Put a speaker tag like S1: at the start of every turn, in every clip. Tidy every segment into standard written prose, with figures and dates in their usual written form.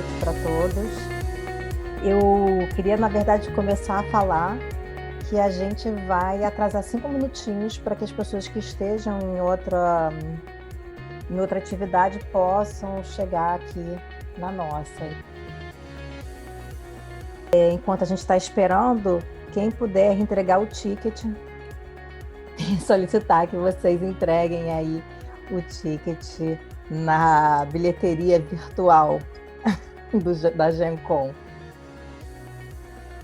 S1: noite para todos. Eu queria, na verdade, começar a falar que a gente vai atrasar 5 minutinhos para que as pessoas que estejam em outra atividade possam chegar aqui na nossa. Enquanto a gente está esperando, quem puder entregar o ticket, solicitar que vocês entreguem aí o ticket na bilheteria virtual da GenCon.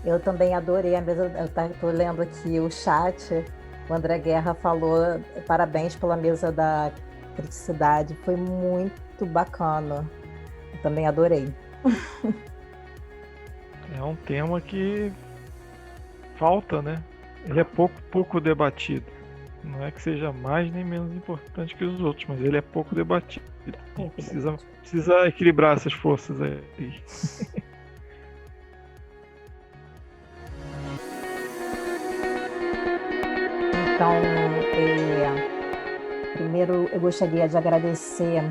S1: Eu também adorei a mesa. Eu estou lendo aqui o chat. O André Guerra falou parabéns pela mesa da criticidade. Foi muito bacana. Eu também adorei.
S2: É um tema que falta, né? Ele é pouco debatido. Não é que seja mais nem menos importante que os outros, mas ele é pouco debatido. Precisa equilibrar essas forças aí.
S1: Então, primeiro eu gostaria de agradecer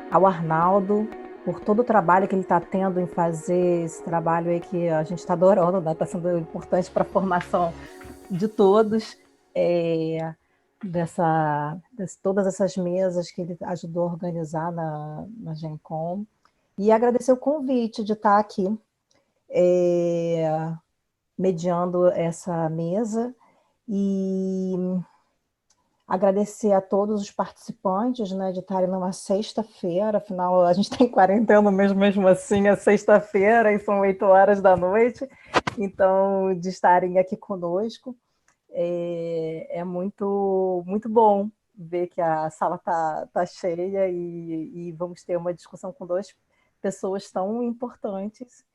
S1: ao Arnaldo por todo o trabalho que ele está tendo em fazer esse trabalho aí que a gente está adorando, né? Está sendo importante para a formação de todos, todas essas mesas que ele ajudou a organizar na GenCon. E agradecer o convite de estar aqui mediando essa mesa e agradecer a todos os participantes, né, de estarem numa sexta-feira, afinal a gente está em quarentena mesmo assim, é sexta-feira e são 8 horas da noite, então de estarem aqui conosco. É muito, muito bom ver que a sala tá cheia e vamos ter uma discussão com duas pessoas tão importantes.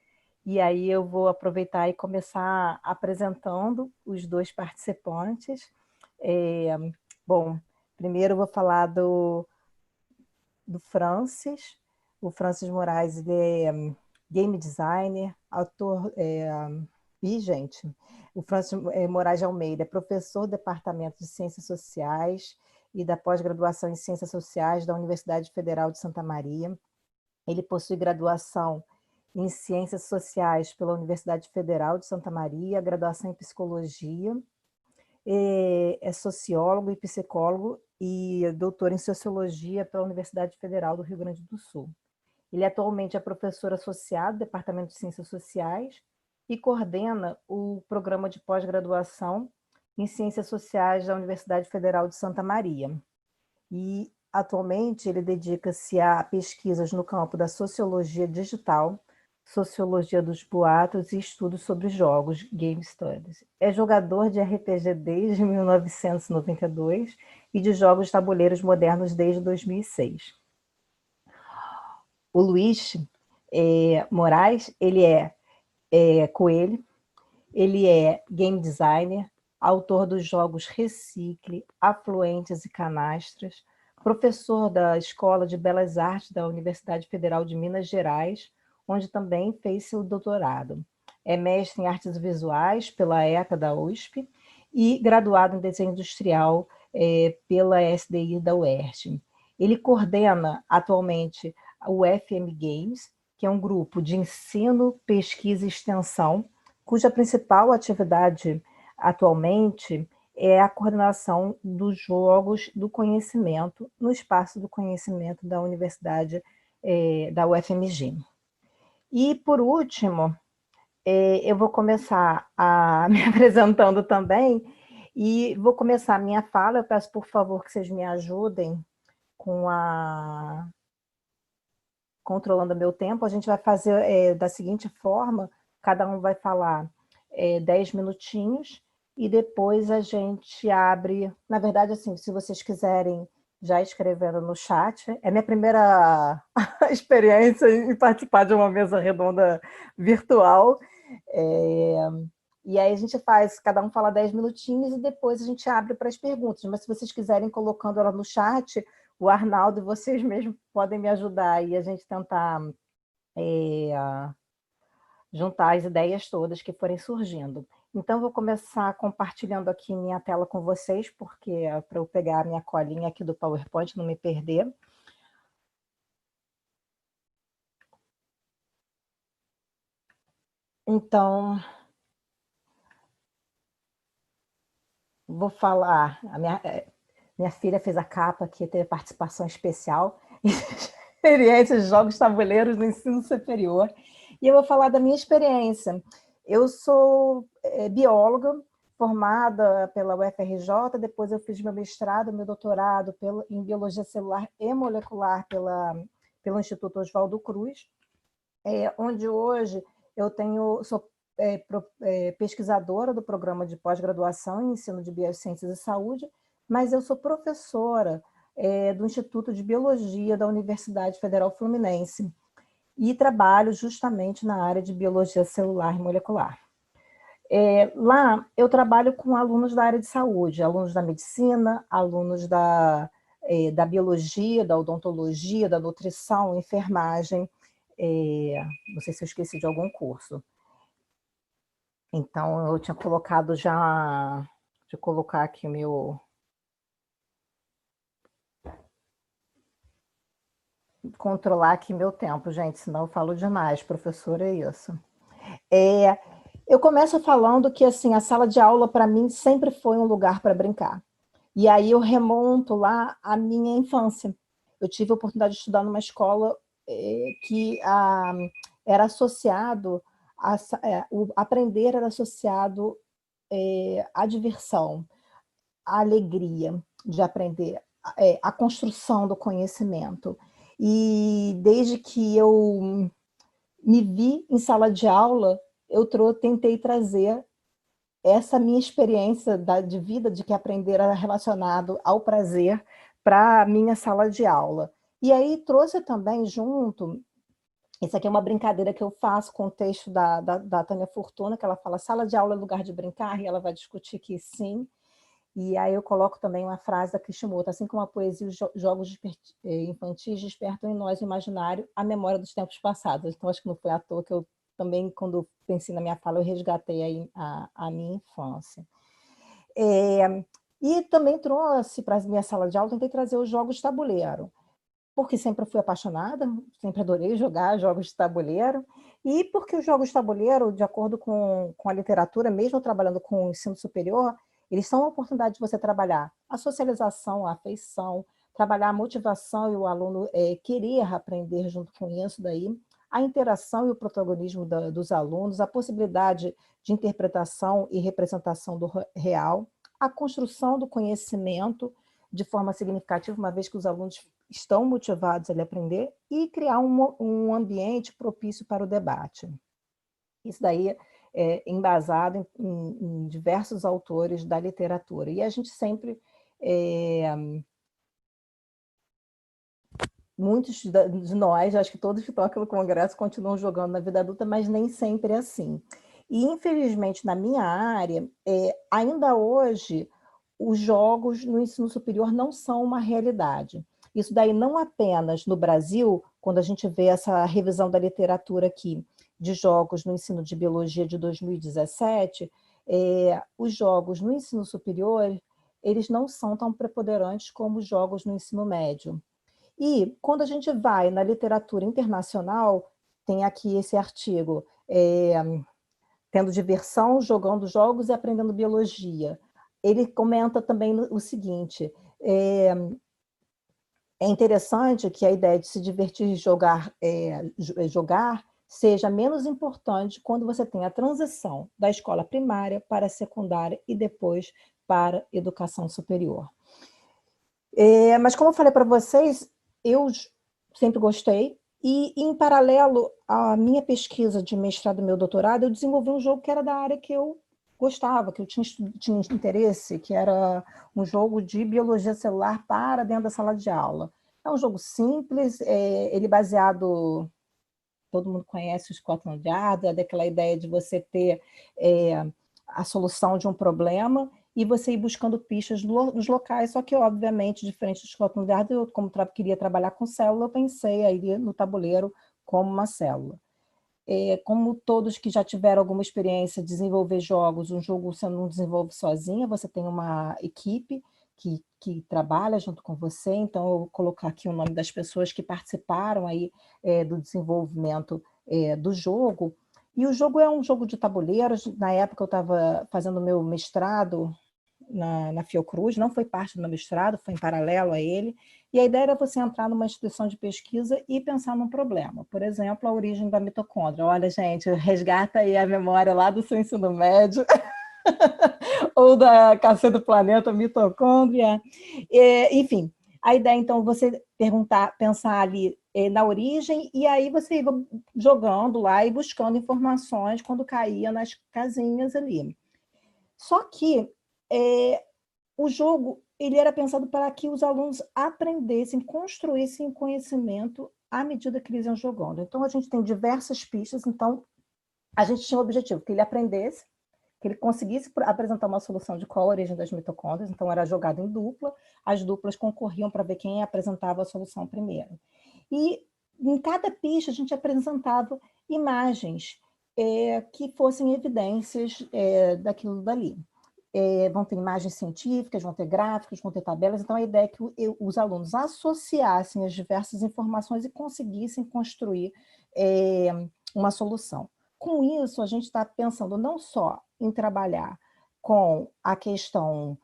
S1: E aí eu vou aproveitar e começar apresentando os dois participantes. Bom, primeiro eu vou falar do Francis. O Francis Moraes, ele é game designer, autor... E, gente, o Francis Moraes de Almeida é professor do Departamento de Ciências Sociais e da pós-graduação em Ciências Sociais da Universidade Federal de Santa Maria. Ele possui graduação em Ciências Sociais pela Universidade Federal de Santa Maria, graduação em Psicologia, é sociólogo e psicólogo e doutor em Sociologia pela Universidade Federal do Rio Grande do Sul. Ele atualmente é professor associado do Departamento de Ciências Sociais e coordena o programa de pós-graduação em Ciências Sociais da Universidade Federal de Santa Maria. E, atualmente, ele dedica-se a pesquisas no campo da sociologia digital, sociologia dos boatos e estudos sobre jogos, Game Studies. É jogador de RPG desde 1992 e de jogos de tabuleiros modernos desde 2006. O Luiz Moraes, ele é Coelho, ele é game designer, autor dos jogos Recicle, Afluentes e Canastras, professor da Escola de Belas Artes da Universidade Federal de Minas Gerais, onde também fez seu doutorado. É mestre em artes visuais pela ECA da USP e graduado em desenho industrial pela SDI da UERJ. Ele coordena atualmente o FM Games, que é um grupo de ensino, pesquisa e extensão, cuja principal atividade atualmente é a coordenação dos jogos do conhecimento no espaço do conhecimento da Universidade da UFMG. E, por último, eu vou começar me apresentando também e vou começar a minha fala. Eu peço, por favor, que vocês me ajudem com controlando o meu tempo. A gente vai fazer da seguinte forma: cada um vai falar 10 minutinhos e depois a gente abre. Na verdade, assim, se vocês quiserem já escrevendo no chat, é minha primeira experiência em participar de uma mesa redonda virtual. E aí a gente faz, cada um fala 10 minutinhos e depois a gente abre para as perguntas. Mas se vocês quiserem colocando ela no chat, o Arnaldo e vocês mesmos podem me ajudar e a gente tentar juntar as ideias todas que forem surgindo. Então, vou começar compartilhando aqui minha tela com vocês, porque é para eu pegar a minha colinha aqui do PowerPoint, não me perder. Então, vou falar. Minha filha fez a capa aqui, teve participação especial. Experiências de jogos tabuleiros no ensino superior. E eu vou falar da minha experiência. Eu sou bióloga, formada pela UFRJ, depois eu fiz meu mestrado, meu doutorado em Biologia Celular e Molecular pelo Instituto Oswaldo Cruz, onde hoje sou pesquisadora do programa de pós-graduação em ensino de biociências e saúde, mas eu sou professora do Instituto de Biologia da Universidade Federal Fluminense e trabalho justamente na área de biologia celular e molecular. Lá eu trabalho com alunos da área de saúde, alunos da medicina, alunos da biologia, da odontologia, da nutrição, enfermagem, não sei se eu esqueci de algum curso. Então, eu tinha colocado já... Deixa eu colocar aqui o meu... Controlar aqui meu tempo, gente, senão eu falo demais, professora, é isso. Eu começo falando que assim, a sala de aula, para mim, sempre foi um lugar para brincar. E aí eu remonto lá à minha infância. Eu tive a oportunidade de estudar numa escola que era associado, o aprender era associado à diversão, à alegria de aprender, à construção do conhecimento. E desde que eu me vi em sala de aula, eu tentei trazer essa minha experiência de vida, de que aprender era relacionado ao prazer, para a minha sala de aula. E aí trouxe também junto, isso aqui é uma brincadeira que eu faço com o texto da Tânia Fortuna, que ela fala, sala de aula é lugar de brincar, e ela vai discutir que sim. E aí eu coloco também uma frase da Kishimoto, assim como a poesia e os jogos infantis despertam em nós o imaginário, a memória dos tempos passados. Então, acho que não foi à toa que eu também, quando pensei na minha fala, eu resgatei a minha infância. E também trouxe para a minha sala de aula, tentei trazer os jogos de tabuleiro, porque sempre fui apaixonada, sempre adorei jogar jogos de tabuleiro, e porque os jogos de tabuleiro, de acordo com a literatura, mesmo trabalhando com o ensino superior, eles são uma oportunidade de você trabalhar a socialização, a afeição, trabalhar a motivação e o aluno querer aprender junto com isso daí, a interação e o protagonismo dos alunos, a possibilidade de interpretação e representação do real, a construção do conhecimento de forma significativa, uma vez que os alunos estão motivados a aprender, e criar um ambiente propício para o debate. Isso daí é embasado em diversos autores da literatura. E a gente sempre... muitos de nós, acho que todos que estão aqui no Congresso continuam jogando na vida adulta, mas nem sempre é assim. E, infelizmente, na minha área, ainda hoje, os jogos no ensino superior não são uma realidade. Isso daí não apenas no Brasil, quando a gente vê essa revisão da literatura aqui, de jogos no ensino de biologia de 2017, os jogos no ensino superior, eles não são tão preponderantes como os jogos no ensino médio. E quando a gente vai na literatura internacional, tem aqui esse artigo, tendo diversão, jogando jogos e aprendendo biologia. Ele comenta também o seguinte, é interessante que a ideia de se divertir e jogar seja menos importante quando você tem a transição da escola primária para a secundária e depois para a educação superior. Mas como eu falei para vocês, eu sempre gostei, e em paralelo à minha pesquisa de mestrado e meu doutorado, eu desenvolvi um jogo que era da área que eu gostava, que eu tinha interesse, que era um jogo de biologia celular para dentro da sala de aula. É um jogo simples, ele baseado... Todo mundo conhece o Scotland Yard, é daquela ideia de você ter a solução de um problema e você ir buscando pistas nos locais, só que, obviamente, diferente do Scotland Yard, eu, como queria trabalhar com célula, eu pensei aí no tabuleiro como uma célula. Como todos que já tiveram alguma experiência de desenvolver jogos, um jogo você não desenvolve sozinha, você tem uma equipe que trabalha junto com você, então eu vou colocar aqui o nome das pessoas que participaram aí do desenvolvimento do jogo, E o jogo é um jogo de tabuleiros. Na época eu estava fazendo meu mestrado na Fiocruz, não foi parte do meu mestrado, foi em paralelo a ele, e a ideia era você entrar numa instituição de pesquisa e pensar num problema. Por exemplo, a origem da mitocôndria. Olha, gente, resgata aí a memória lá do seu ensino médio, ou da Cacete do Planeta, mitocôndria. Enfim, a ideia, então, você pensar ali na origem, e aí você ia jogando lá e buscando informações quando caía nas casinhas ali. Só que o jogo ele era pensado para que os alunos aprendessem, construíssem conhecimento à medida que eles iam jogando. Então, a gente tem diversas pistas, então a gente tinha o objetivo que ele aprendesse, que ele conseguisse apresentar uma solução de qual a origem das mitocôndrias, então era jogado em dupla, as duplas concorriam para ver quem apresentava a solução primeiro. E em cada pista a gente apresentava imagens que fossem evidências daquilo dali. Vão ter imagens científicas, vão ter gráficos, vão ter tabelas, então a ideia é que os alunos associassem as diversas informações e conseguissem construir uma solução. Com isso, a gente está pensando não só em trabalhar com a questão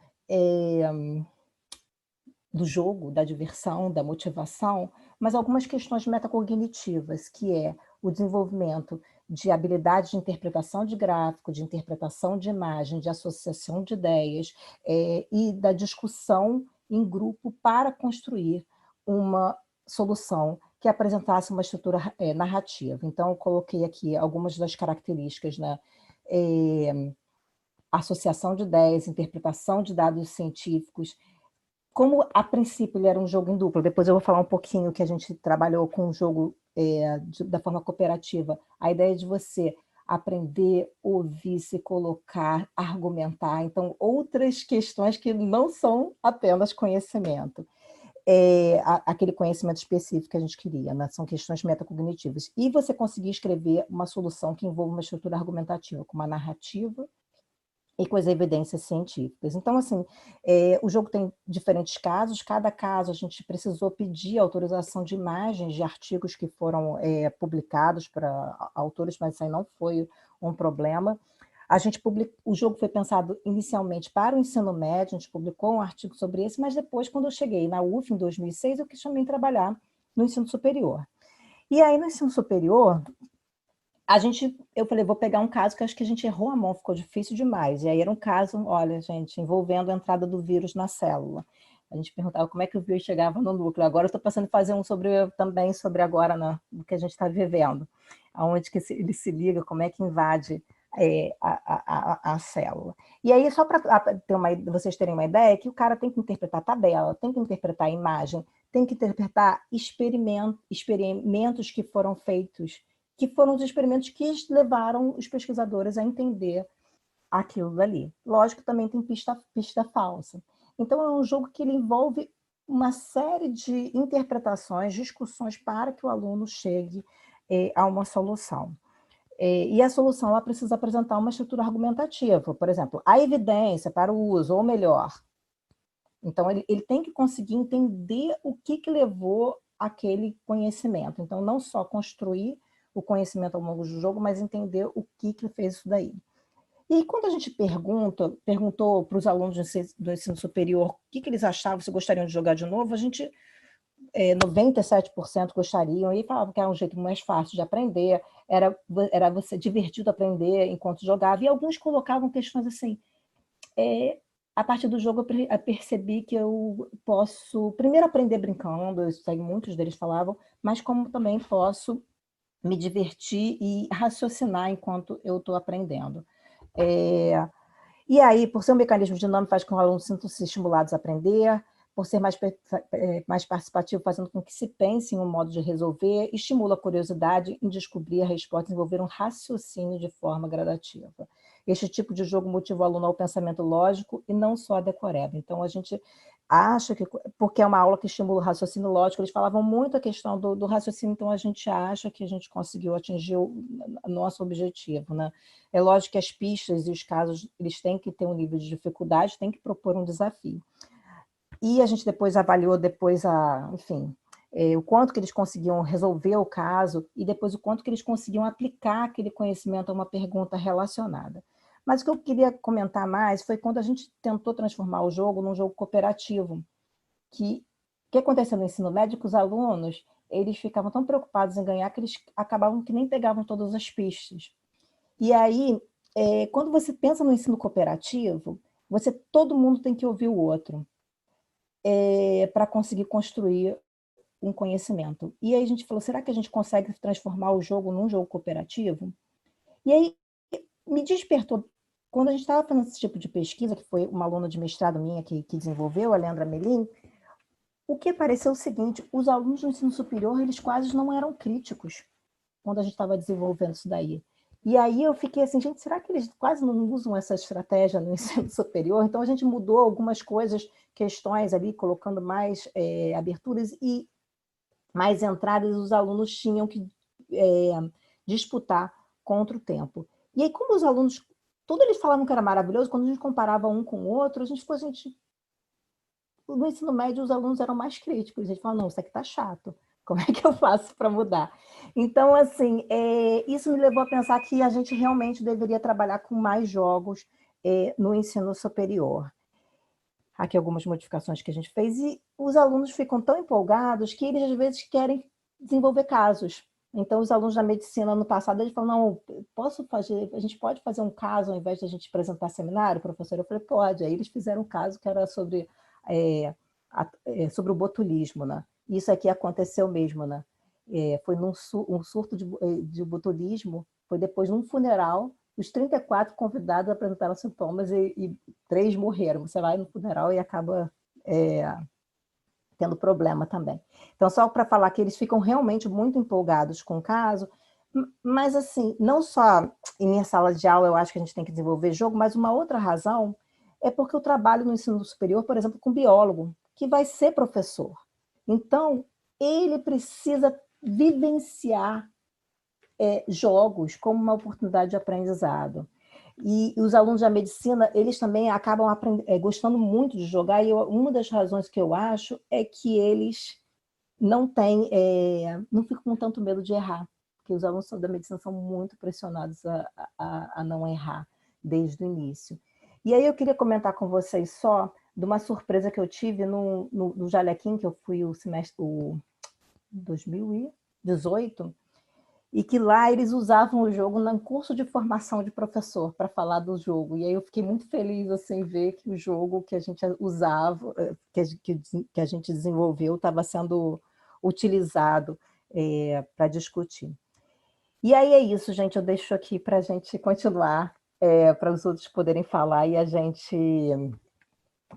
S1: do jogo, da diversão, da motivação, mas algumas questões metacognitivas, que é o desenvolvimento de habilidades de interpretação de gráfico, de interpretação de imagem, de associação de ideias, e da discussão em grupo para construir uma solução que apresentasse uma estrutura narrativa. Então, eu coloquei aqui algumas das características, né? Associação de ideias, interpretação de dados científicos. Como, a princípio, ele era um jogo em dupla, depois eu vou falar um pouquinho que a gente trabalhou com o jogo da forma cooperativa, a ideia de você aprender, ouvir, se colocar, argumentar, então, outras questões que não são apenas conhecimento. Aquele conhecimento específico que a gente queria, né? São questões metacognitivas. E você conseguir escrever uma solução que envolva uma estrutura argumentativa, com uma narrativa, e com as evidências científicas. Então, assim, o jogo tem diferentes casos, cada caso a gente precisou pedir autorização de imagens de artigos que foram publicados para autores, mas isso aí não foi um problema. O jogo foi pensado inicialmente para o ensino médio, a gente publicou um artigo sobre isso, mas depois, quando eu cheguei na UF, em 2006, eu quis também trabalhar no ensino superior. E aí, no ensino superior, eu falei, vou pegar um caso que acho que a gente errou a mão, ficou difícil demais. E aí era um caso, olha, gente, envolvendo a entrada do vírus na célula. A gente perguntava como é que o vírus chegava no núcleo. Agora eu estou pensando em fazer um também sobre agora, né, o que a gente está vivendo. Aonde que ele se liga, como é que invade a célula. E aí, só para vocês terem uma ideia, que o cara tem que interpretar tabela, tem que interpretar imagem, tem que interpretar experimentos que foram feitos, que foram os experimentos que levaram os pesquisadores a entender aquilo dali. Lógico que também tem pista falsa. Então, é um jogo que ele envolve uma série de interpretações, discussões para que o aluno chegue a uma solução. E a solução ela precisa apresentar uma estrutura argumentativa, por exemplo, a evidência para o uso, ou melhor. Então, ele tem que conseguir entender o que levou aquele conhecimento. Então, não só construir o conhecimento ao longo do jogo, mas entender o que fez isso daí. E quando a gente perguntou para os alunos do ensino superior o que eles achavam, se gostariam de jogar de novo, a gente, 97% gostariam, e falavam que era um jeito mais fácil de aprender, era você divertido aprender enquanto jogava, e alguns colocavam questões assim, a partir do jogo eu percebi que eu posso, primeiro, aprender brincando, isso aí muitos deles falavam, mas como também posso me divertir e raciocinar enquanto eu estou aprendendo. E aí, por ser um mecanismo dinâmico, faz com que os alunos sintam-se estimulados a aprender, por ser mais participativo, fazendo com que se pense em um modo de resolver, estimula a curiosidade em descobrir a resposta, desenvolver um raciocínio de forma gradativa. Este tipo de jogo motiva o aluno ao pensamento lógico e não só a decoreba. Então, a gente acha que, porque é uma aula que estimula o raciocínio lógico, eles falavam muito a questão do raciocínio, então a gente acha que a gente conseguiu atingir o nosso objetivo, né? É lógico que as pistas e os casos, eles têm que ter um nível de dificuldade, têm que propor um desafio. E a gente depois avaliou, enfim, o quanto que eles conseguiam resolver o caso e depois o quanto que eles conseguiam aplicar aquele conhecimento a uma pergunta relacionada. Mas o que eu queria comentar mais foi quando a gente tentou transformar o jogo num jogo cooperativo, que o que aconteceu no ensino médio, que os alunos eles ficavam tão preocupados em ganhar que eles acabavam que nem pegavam todas as pistas. E aí, quando você pensa no ensino cooperativo, todo mundo tem que ouvir o outro para conseguir construir um conhecimento. E aí a gente falou, será que a gente consegue transformar o jogo num jogo cooperativo? E aí me despertou, quando a gente estava fazendo esse tipo de pesquisa, que foi uma aluna de mestrado minha que desenvolveu, a Leandra Melim, o que apareceu é o seguinte, os alunos do ensino superior, eles quase não eram críticos quando a gente estava desenvolvendo isso daí. E aí eu fiquei assim, gente, será que eles quase não usam essa estratégia no ensino superior? Então a gente mudou algumas coisas, questões ali, colocando mais aberturas e mais entradas, os alunos tinham que disputar contra o tempo. E aí, como os alunos, todos eles falavam que era maravilhoso, quando a gente comparava um com o outro, a gente ficou, no ensino médio os alunos eram mais críticos, a gente falava, não, isso aqui está chato, como é que eu faço para mudar? Então, assim, isso me levou a pensar que a gente realmente deveria trabalhar com mais jogos no ensino superior. Aqui algumas modificações que a gente fez, e os alunos ficam tão empolgados que eles, às vezes, querem desenvolver casos. Então, os alunos da medicina, no passado, eles falam, não, a gente pode fazer um caso ao invés de a gente apresentar seminário, professor? Eu falei, pode. Aí eles fizeram um caso que era sobre o botulismo, né? Isso aqui aconteceu mesmo, né? Foi um surto de botulismo, foi depois num funeral, os 34 convidados apresentaram sintomas e 3 morreram. Você vai no funeral e acaba tendo problema também. Então, só para falar que eles ficam realmente muito empolgados com o caso, mas assim, não só em minha sala de aula eu acho que a gente tem que desenvolver jogo, mas uma outra razão é porque eu trabalho no ensino superior, por exemplo, com biólogo, que vai ser professor. Então, ele precisa vivenciar jogos como uma oportunidade de aprendizado. E os alunos da medicina, eles também acabam gostando muito de jogar, e uma das razões que eu acho é que eles não ficam com tanto medo de errar, porque os alunos da medicina são muito pressionados a não errar desde o início. E aí eu queria comentar com vocês só de uma surpresa que eu tive no Jalequim, que eu fui o 2018, e que lá eles usavam o jogo no curso de formação de professor para falar do jogo. E aí eu fiquei muito feliz assim ver que o jogo que a gente usava, que a gente desenvolveu, estava sendo utilizado para discutir. E aí é isso, gente. Eu deixo aqui para a gente continuar, para os outros poderem falar e a gente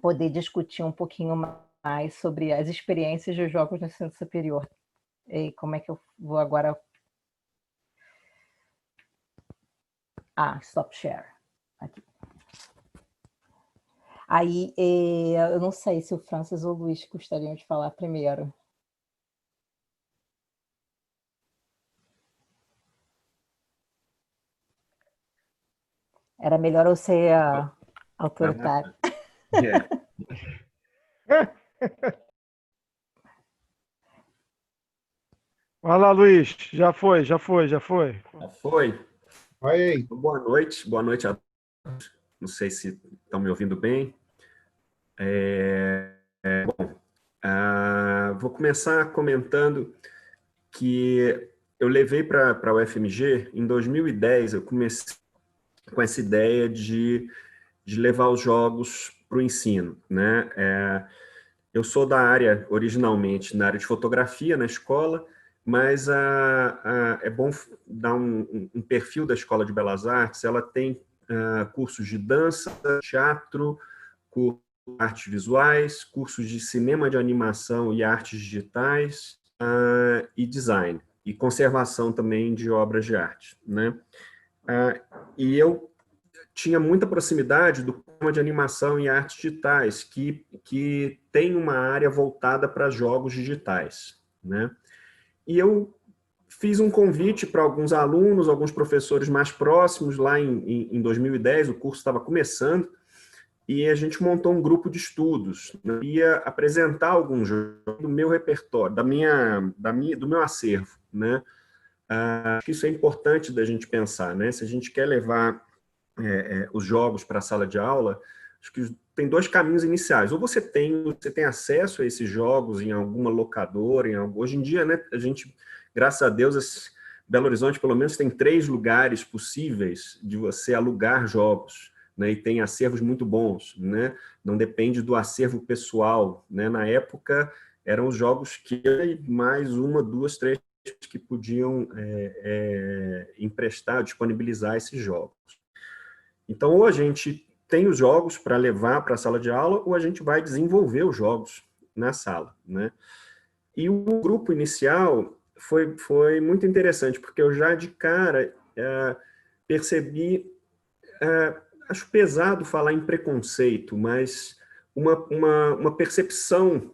S1: poder discutir um pouquinho mais sobre as experiências dos jogos no ensino superior. E como é que eu vou agora... stop share. Aqui. Aí, eu não sei se o Francis ou o Luiz gostariam de falar primeiro. Era melhor eu ser autoritário.
S2: Vai lá, Luiz. Já foi.
S3: Já foi?
S4: Oi.
S3: Boa noite a todos. Não sei se estão me ouvindo bem. Vou começar comentando que eu levei para a UFMG, em 2010, eu comecei com essa ideia de levar os jogos para o ensino, né? Eu sou da área, originalmente, na área de fotografia na escola, mas é bom dar um perfil da Escola de Belas Artes. Ela tem cursos de dança, teatro, cursos de artes visuais, cursos de cinema de animação e artes digitais, e design, e conservação também de obras de arte, né? E eu tinha muita proximidade do programa de animação e artes digitais, que tem uma área voltada para jogos digitais, né? E eu fiz um convite para alguns alunos, alguns professores mais próximos, lá em 2010, o curso estava começando, e a gente montou um grupo de estudos. Eu ia apresentar alguns jogos do meu repertório, do meu acervo, né? Acho que isso é importante da gente pensar, né? Se a gente quer levar os jogos para a sala de aula, acho que tem dois caminhos iniciais. Ou você tem acesso a esses jogos em alguma locadora, hoje em dia, né, a gente, graças a Deus, Belo Horizonte, pelo menos, tem 3 lugares possíveis de você alugar jogos, né, e tem acervos muito bons, né? Não depende do acervo pessoal, né? Na época, eram os jogos que mais 1, 2, 3 que podiam emprestar, disponibilizar esses jogos. Então, ou a gente tem os jogos para levar para a sala de aula, ou a gente vai desenvolver os jogos na sala, né? E o grupo inicial foi muito interessante, porque eu já de cara percebi, acho pesado falar em preconceito, mas uma percepção,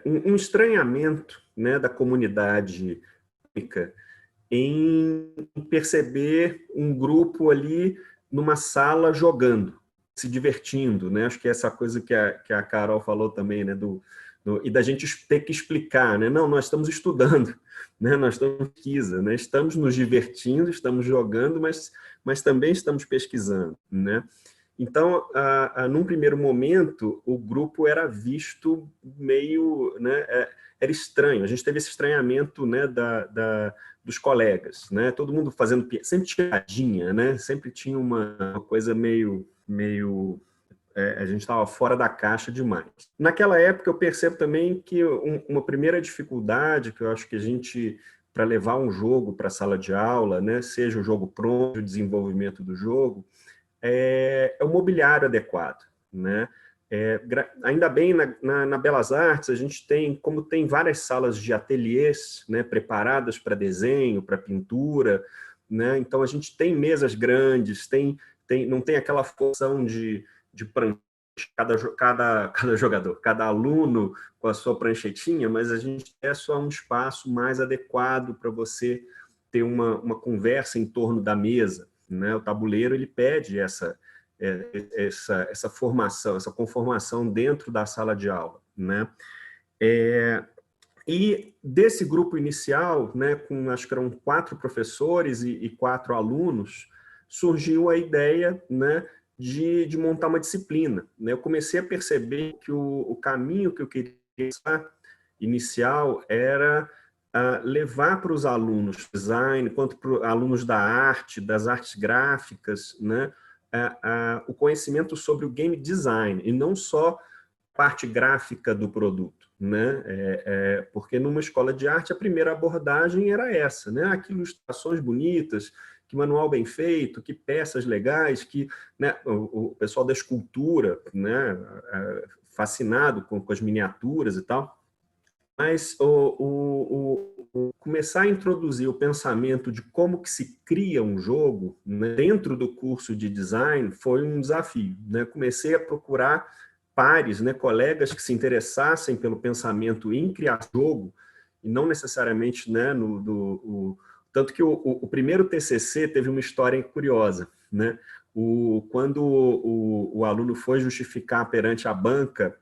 S3: um estranhamento, né, da comunidade em perceber um grupo ali numa sala jogando, se divertindo, né? Acho que é essa coisa que a Carol falou também, né? E da gente ter que explicar, né? Não, nós estamos estudando, né? Nós estamos em pesquisa, né? Estamos nos divertindo, estamos jogando, mas também estamos pesquisando, né? Então, num primeiro momento, o grupo era visto meio, né? Era estranho. A gente teve esse estranhamento, né? Dos colegas, né? Todo mundo fazendo sempre tinha piadinha, né? Sempre tinha uma coisa meio a gente estava fora da caixa demais. Naquela época eu percebo também que uma primeira dificuldade que eu acho que a gente, para levar um jogo para a sala de aula, né? Seja o jogo pronto, o desenvolvimento do jogo, é o mobiliário adequado, né? Ainda bem, na Belas Artes, a gente como tem várias salas de ateliês, né, preparadas para desenho, para pintura, né? Então, a gente tem mesas grandes, não tem aquela função de prancha, cada jogador, cada aluno com a sua pranchetinha, mas a gente é só um espaço mais adequado para você ter uma conversa em torno da mesa, né? O tabuleiro ele pede essa formação, essa conformação dentro da sala de aula, né? E desse grupo inicial, né, acho que eram 4 professores e 4 alunos, surgiu a ideia, né, de montar uma disciplina, né? Eu comecei a perceber que o caminho que eu queria inicial era levar para os alunos design, quanto para os alunos da arte, das artes gráficas, né, o conhecimento sobre o game design, e não só parte gráfica do produto, né? Porque numa escola de arte a primeira abordagem era essa, né? Que ilustrações bonitas, que manual bem feito, que peças legais, que, né, o pessoal da escultura, né, fascinado com as miniaturas e tal. Mas começar a introduzir o pensamento de como que se cria um jogo, né, dentro do curso de design foi um desafio, né? Comecei a procurar pares, né, colegas que se interessassem pelo pensamento em criar jogo, e não necessariamente, né, tanto que o primeiro TCC teve uma história curiosa, né? Quando o aluno foi justificar perante a banca,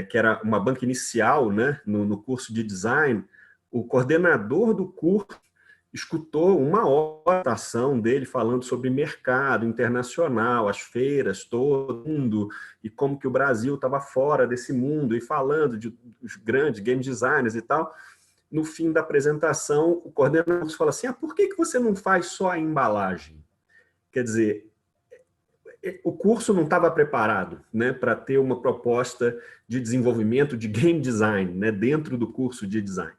S3: que era uma banca inicial, né, no curso de design, o coordenador do curso escutou uma hora da ação dele falando sobre mercado internacional, as feiras, todo mundo, e como que o Brasil estava fora desse mundo, e falando dos grandes game designers e tal. No fim da apresentação, o coordenador fala assim, por que você não faz só a embalagem? Quer dizer, o curso não estava preparado, né, para ter uma proposta de desenvolvimento de game design, né, dentro do curso de design,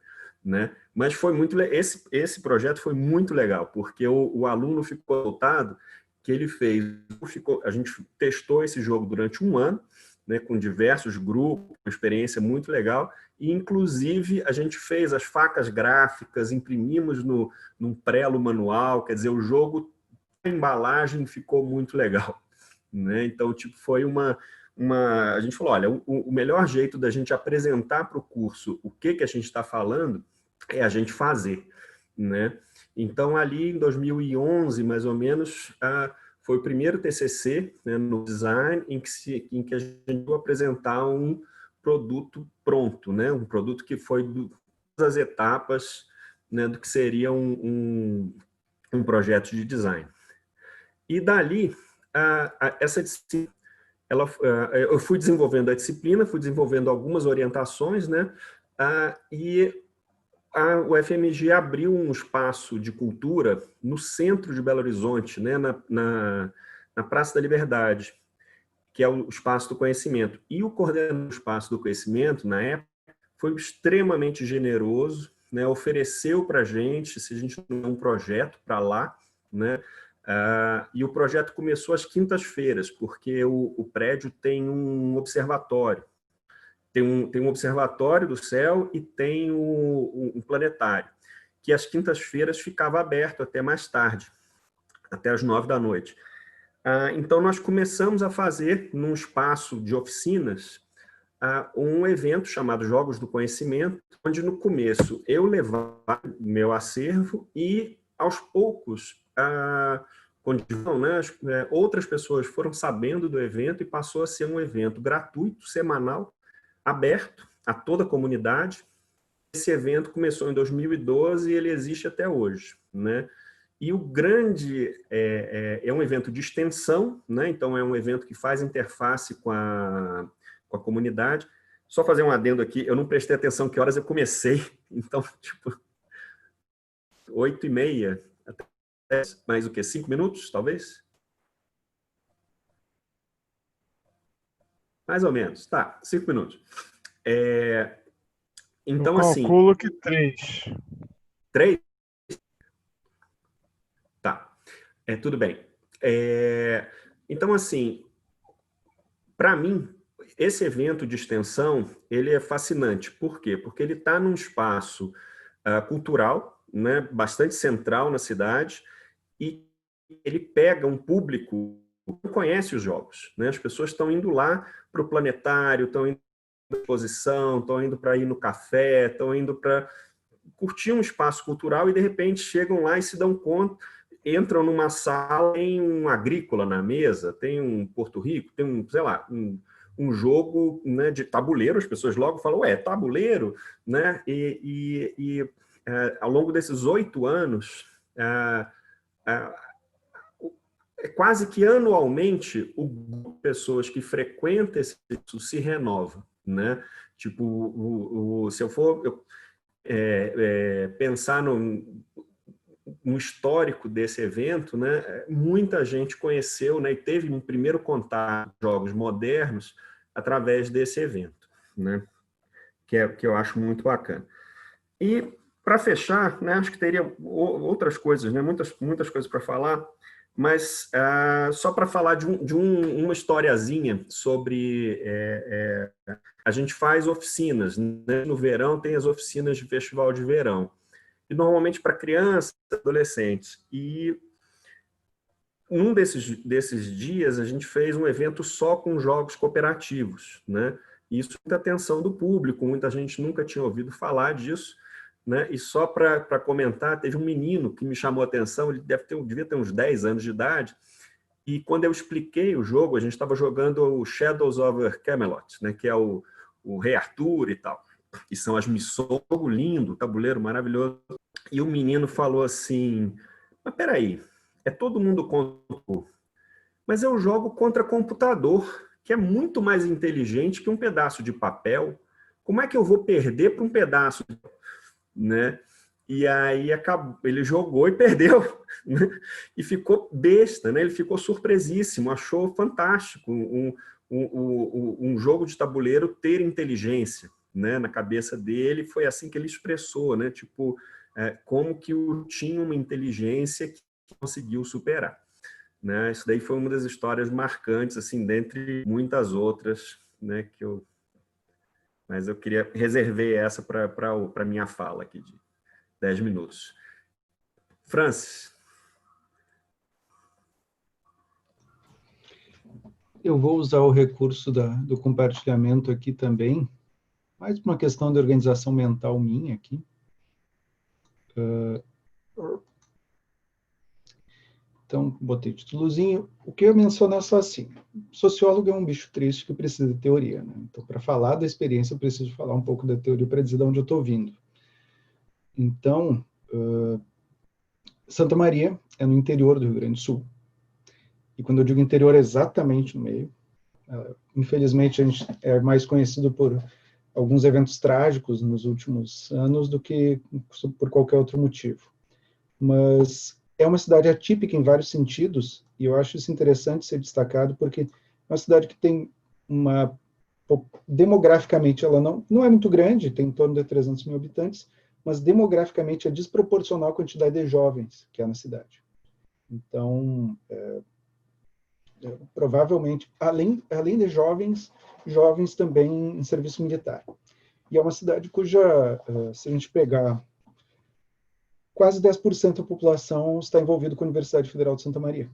S3: né? Mas foi muito esse projeto foi muito legal, porque o aluno ficou voltado que ele fez, a gente testou esse jogo durante um ano, né, com diversos grupos, uma experiência muito legal, e inclusive a gente fez as facas gráficas, imprimimos num prelo manual, quer dizer, o jogo, a embalagem ficou muito legal, né? Então, tipo, foi a gente falou, olha, o melhor jeito da gente apresentar para o curso o que a gente está falando é a gente fazer, né? Então, ali em 2011, mais ou menos, foi o primeiro TCC, né, no design em que a gente vai apresentar um produto pronto, né, um produto que foi todas as etapas, né, do que seria um projeto de design. E dali, essa disciplina, eu fui desenvolvendo a disciplina, fui desenvolvendo algumas orientações, né, e o FMG abriu um espaço de cultura no centro de Belo Horizonte, né, na Praça da Liberdade, que é o Espaço do Conhecimento. E o coordenador do Espaço do Conhecimento, na época, foi extremamente generoso, né, ofereceu para a gente, se a gente não tem um projeto para lá, né, e o projeto começou às quintas-feiras, porque o prédio tem um observatório. Tem um observatório do céu e tem um planetário, que às quintas-feiras ficava aberto até mais tarde, até às 9 da noite. Então, nós começamos a fazer, num espaço de oficinas, um evento chamado Jogos do Conhecimento, onde, no começo, eu levava meu acervo e, aos poucos, outras pessoas foram sabendo do evento e passou a ser um evento gratuito, semanal, aberto a toda a comunidade. Esse evento começou em 2012 e ele existe até hoje, né? E o grande é um evento de extensão, né? Então é um evento que faz interface com a comunidade. Só fazer um adendo aqui, eu não prestei atenção que horas eu comecei, então, tipo, 8h30, até mais o quê? 5 minutos, talvez? Mais ou menos, tá, 5 minutos. Então,
S2: Eu calculo que 3.
S3: 3? Tá, tudo bem. Então, assim, para mim, esse evento de extensão, ele é fascinante. Por quê? Porque ele está num espaço cultural, né, bastante central na cidade, e ele pega um público que não conhece os jogos, né? As pessoas estão indo lá para o planetário, estão indo para a exposição, estão indo para ir no café, estão indo para curtir um espaço cultural e, de repente, chegam lá e se dão conta, entram numa sala, tem um agrícola na mesa, tem um Porto Rico, tem sei lá, um jogo, né, de tabuleiro, as pessoas logo falam, ué, tabuleiro? Né? Ao longo desses 8 anos, quase que anualmente, o grupo de pessoas que frequenta esse curso se renova, né? Tipo, se eu for pensar no histórico desse evento, né, muita gente conheceu, né, e teve um primeiro contato com jogos modernos através desse evento, né, que eu acho muito bacana. E, para fechar, né, acho que teria outras coisas, né, muitas coisas para falar, mas só para falar de uma historiazinha sobre... a gente faz oficinas, né? No verão tem as oficinas de festival de verão, e normalmente para crianças e adolescentes. E num desses dias a gente fez um evento só com jogos cooperativos, né? E isso muita atenção do público, muita gente nunca tinha ouvido falar disso, né? E só para comentar, teve um menino que me chamou a atenção, ele devia ter uns 10 anos de idade, e quando eu expliquei o jogo, a gente estava jogando o Shadows over Camelot, né? Que é o Rei Arthur e tal, que são as missões, jogo lindo, tabuleiro maravilhoso. E o menino falou assim, mas peraí, é todo mundo contra, mas eu jogo contra computador, que é muito mais inteligente que um pedaço de papel. Como é que eu vou perder para um pedaço, né? E aí ele jogou e perdeu, né? E ficou besta, né? Ele ficou surpresíssimo, achou fantástico um jogo de tabuleiro ter inteligência, né? Na cabeça dele, foi assim que ele expressou, né? Tipo, como que tinha uma inteligência que conseguiu superar, né? Isso daí foi uma das histórias marcantes, assim, dentre muitas outras, né? Mas eu reservei essa para minha fala aqui de 10 minutos. Francis.
S4: Eu vou usar o recurso do compartilhamento aqui também, mais por uma questão de organização mental minha aqui. Então, botei títulozinho. O que eu menciono é só assim. Sociólogo é um bicho triste que precisa de teoria, né? Então, para falar da experiência, eu preciso falar um pouco da teoria para dizer de onde eu estou vindo. Então, Santa Maria é no interior do Rio Grande do Sul. E quando eu digo interior, é exatamente no meio. Infelizmente, a gente é mais conhecido por alguns eventos trágicos nos últimos anos do que por qualquer outro motivo. Mas é uma cidade atípica em vários sentidos, e eu acho isso interessante ser destacado, porque é uma cidade que tem uma... Demograficamente, ela não é muito grande, tem em torno de 300 mil habitantes, mas demograficamente é desproporcional à quantidade de jovens que há na cidade. Então, provavelmente, além de jovens também em serviço militar. E é uma cidade cuja, se a gente pegar, quase 10% da população está envolvido com a Universidade Federal de Santa Maria,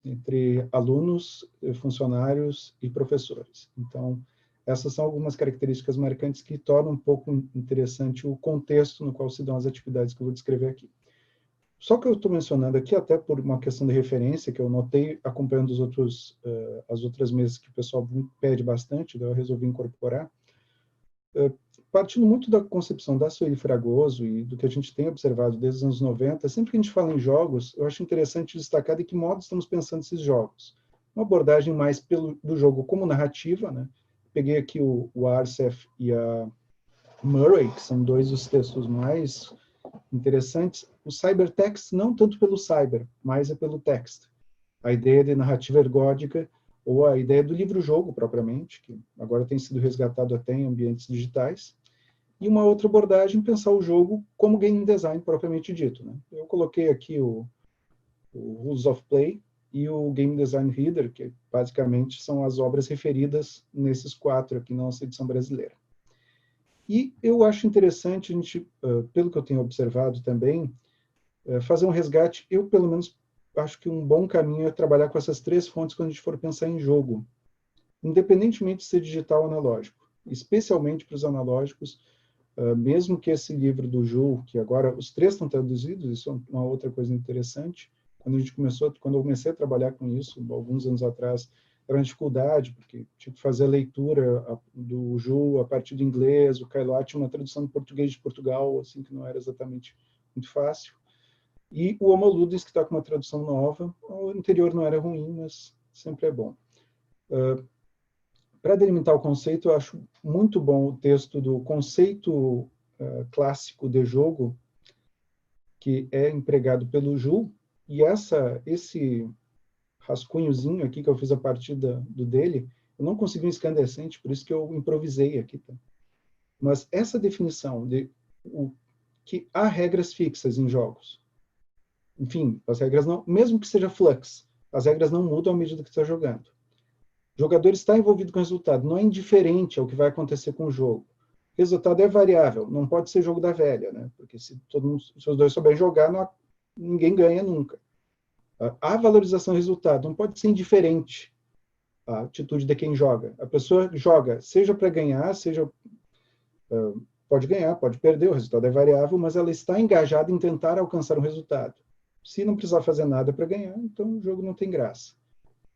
S4: entre alunos, funcionários e professores. Então, essas são algumas características marcantes que tornam um pouco interessante o contexto no qual se dão as atividades que eu vou descrever aqui. Só que eu estou mencionando aqui, até por uma questão de referência, que eu notei acompanhando as outras mesas que o pessoal pede bastante, daí eu resolvi incorporar, partindo muito da concepção da Sueli Fragoso e do que a gente tem observado desde os anos 90, sempre que a gente fala em jogos, eu acho interessante destacar de que modo estamos pensando esses jogos. Uma abordagem mais do jogo como narrativa, né? Peguei aqui o Arcef e a Murray, que são dois dos textos mais interessantes. O cybertext, não tanto pelo cyber, mas é pelo text. A ideia de narrativa ergódica, ou a ideia do livro-jogo, propriamente, que agora tem sido resgatado até em ambientes digitais. E uma outra abordagem, pensar o jogo como game design, propriamente dito, né? Eu coloquei aqui o Rules of Play e o Game Design Reader, que basicamente são as obras referidas nesses 4 aqui na nossa edição brasileira. E eu acho interessante a gente, pelo que eu tenho observado também, fazer um resgate. Eu, pelo menos, acho que um bom caminho é trabalhar com essas 3 fontes quando a gente for pensar em jogo, independentemente de ser digital ou analógico, especialmente para os analógicos, mesmo que esse livro do Jules, que agora os 3 estão traduzidos, isso é uma outra coisa interessante. Quando eu comecei a trabalhar com isso, alguns anos atrás, era uma dificuldade, porque tinha que fazer a leitura do Jules a partir do inglês, o Cailot tinha uma tradução em português de Portugal, assim, que não era exatamente muito fácil. E o Homo Ludens, que está com uma tradução nova, o anterior não era ruim, mas sempre é bom. Para delimitar o conceito, eu acho muito bom o texto do conceito clássico de jogo, que é empregado pelo Jules, e esse rascunhozinho aqui que eu fiz a partir do dele, eu não consegui um incandescente, por isso que eu improvisei aqui. Tá? Mas essa definição de que há regras fixas em jogos, enfim, as regras não, mesmo que seja flux, as regras não mudam à medida que está jogando. O jogador está envolvido com o resultado, não é indiferente ao que vai acontecer com o jogo. O resultado é variável, não pode ser jogo da velha, né? Porque se os dois souberem jogar, ninguém ganha nunca. A valorização do resultado não pode ser indiferente à atitude de quem joga. A pessoa joga, seja para ganhar, pode ganhar, pode perder, o resultado é variável, mas ela está engajada em tentar alcançar um resultado. Se não precisar fazer nada para ganhar, então o jogo não tem graça.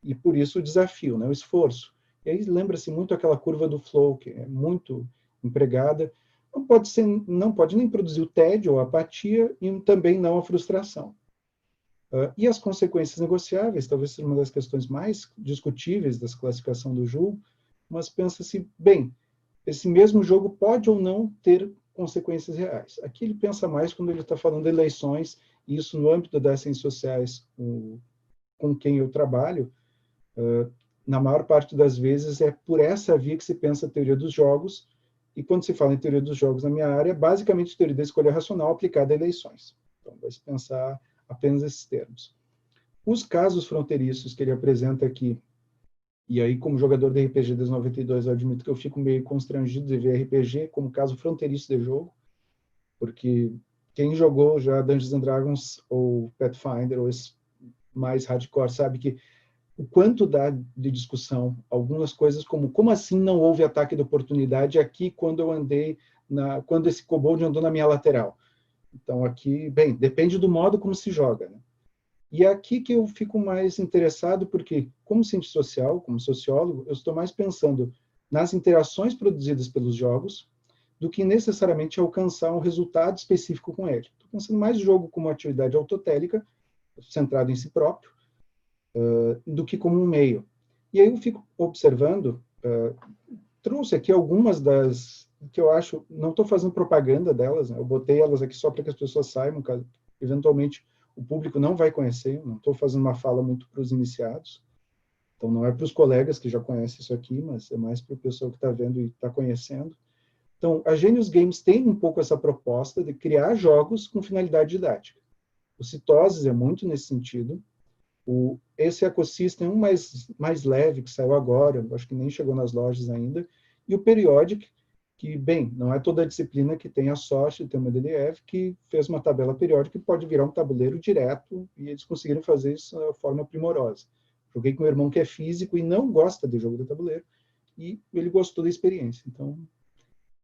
S4: E por isso o desafio, né, o esforço. E aí lembra-se muito aquela curva do flow, que é muito empregada. Não pode nem produzir o tédio ou a apatia e também não a frustração. E as consequências negociáveis, talvez seja uma das questões mais discutíveis dessa classificação do Jules, mas pensa-se, bem, esse mesmo jogo pode ou não ter consequências reais. Aqui ele pensa mais quando ele está falando de eleições, e isso no âmbito das ciências sociais com quem eu trabalho, na maior parte das vezes é por essa via que se pensa a teoria dos jogos, e quando se fala em teoria dos jogos na minha área, basicamente teoria da escolha racional aplicada a eleições. Então, vai se pensar apenas esses termos. Os casos fronteiriços que ele apresenta aqui, e aí como jogador de RPG desde 92, eu admito que eu fico meio constrangido de ver RPG como caso fronteiriço de jogo, porque quem jogou já Dungeons and Dragons ou Pathfinder, ou esse mais hardcore, sabe que o quanto dá de discussão, algumas coisas como assim não houve ataque de oportunidade aqui quando eu andei, quando esse kobold andou na minha lateral. Então aqui, bem, depende do modo como se joga, né? E é aqui que eu fico mais interessado, porque, como cientista social, como sociólogo, eu estou mais pensando nas interações produzidas pelos jogos do que necessariamente alcançar um resultado específico com ele. Estou pensando mais no jogo como atividade autotélica, centrado em si próprio, do que como um meio. E aí eu fico observando, trouxe aqui algumas das que eu acho, não estou fazendo propaganda delas, né? Eu botei elas aqui só para que as pessoas saibam, caso, eventualmente o público não vai conhecer, não estou fazendo uma fala muito para os iniciados, então não é para os colegas que já conhecem isso aqui, mas é mais para o pessoal que está vendo e está conhecendo. Então, a Genius Games tem um pouco essa proposta de criar jogos com finalidade didática. O Citoses é muito nesse sentido. Esse ecossistema é um mais leve, que saiu agora, acho que nem chegou nas lojas ainda, e o Periodic, que, bem, não é toda a disciplina que tem a sorte de ter uma DDF, que fez uma tabela periódica que pode virar um tabuleiro direto, e eles conseguiram fazer isso de forma primorosa. Joguei com o irmão que é físico e não gosta de jogo de tabuleiro, e ele gostou da experiência, então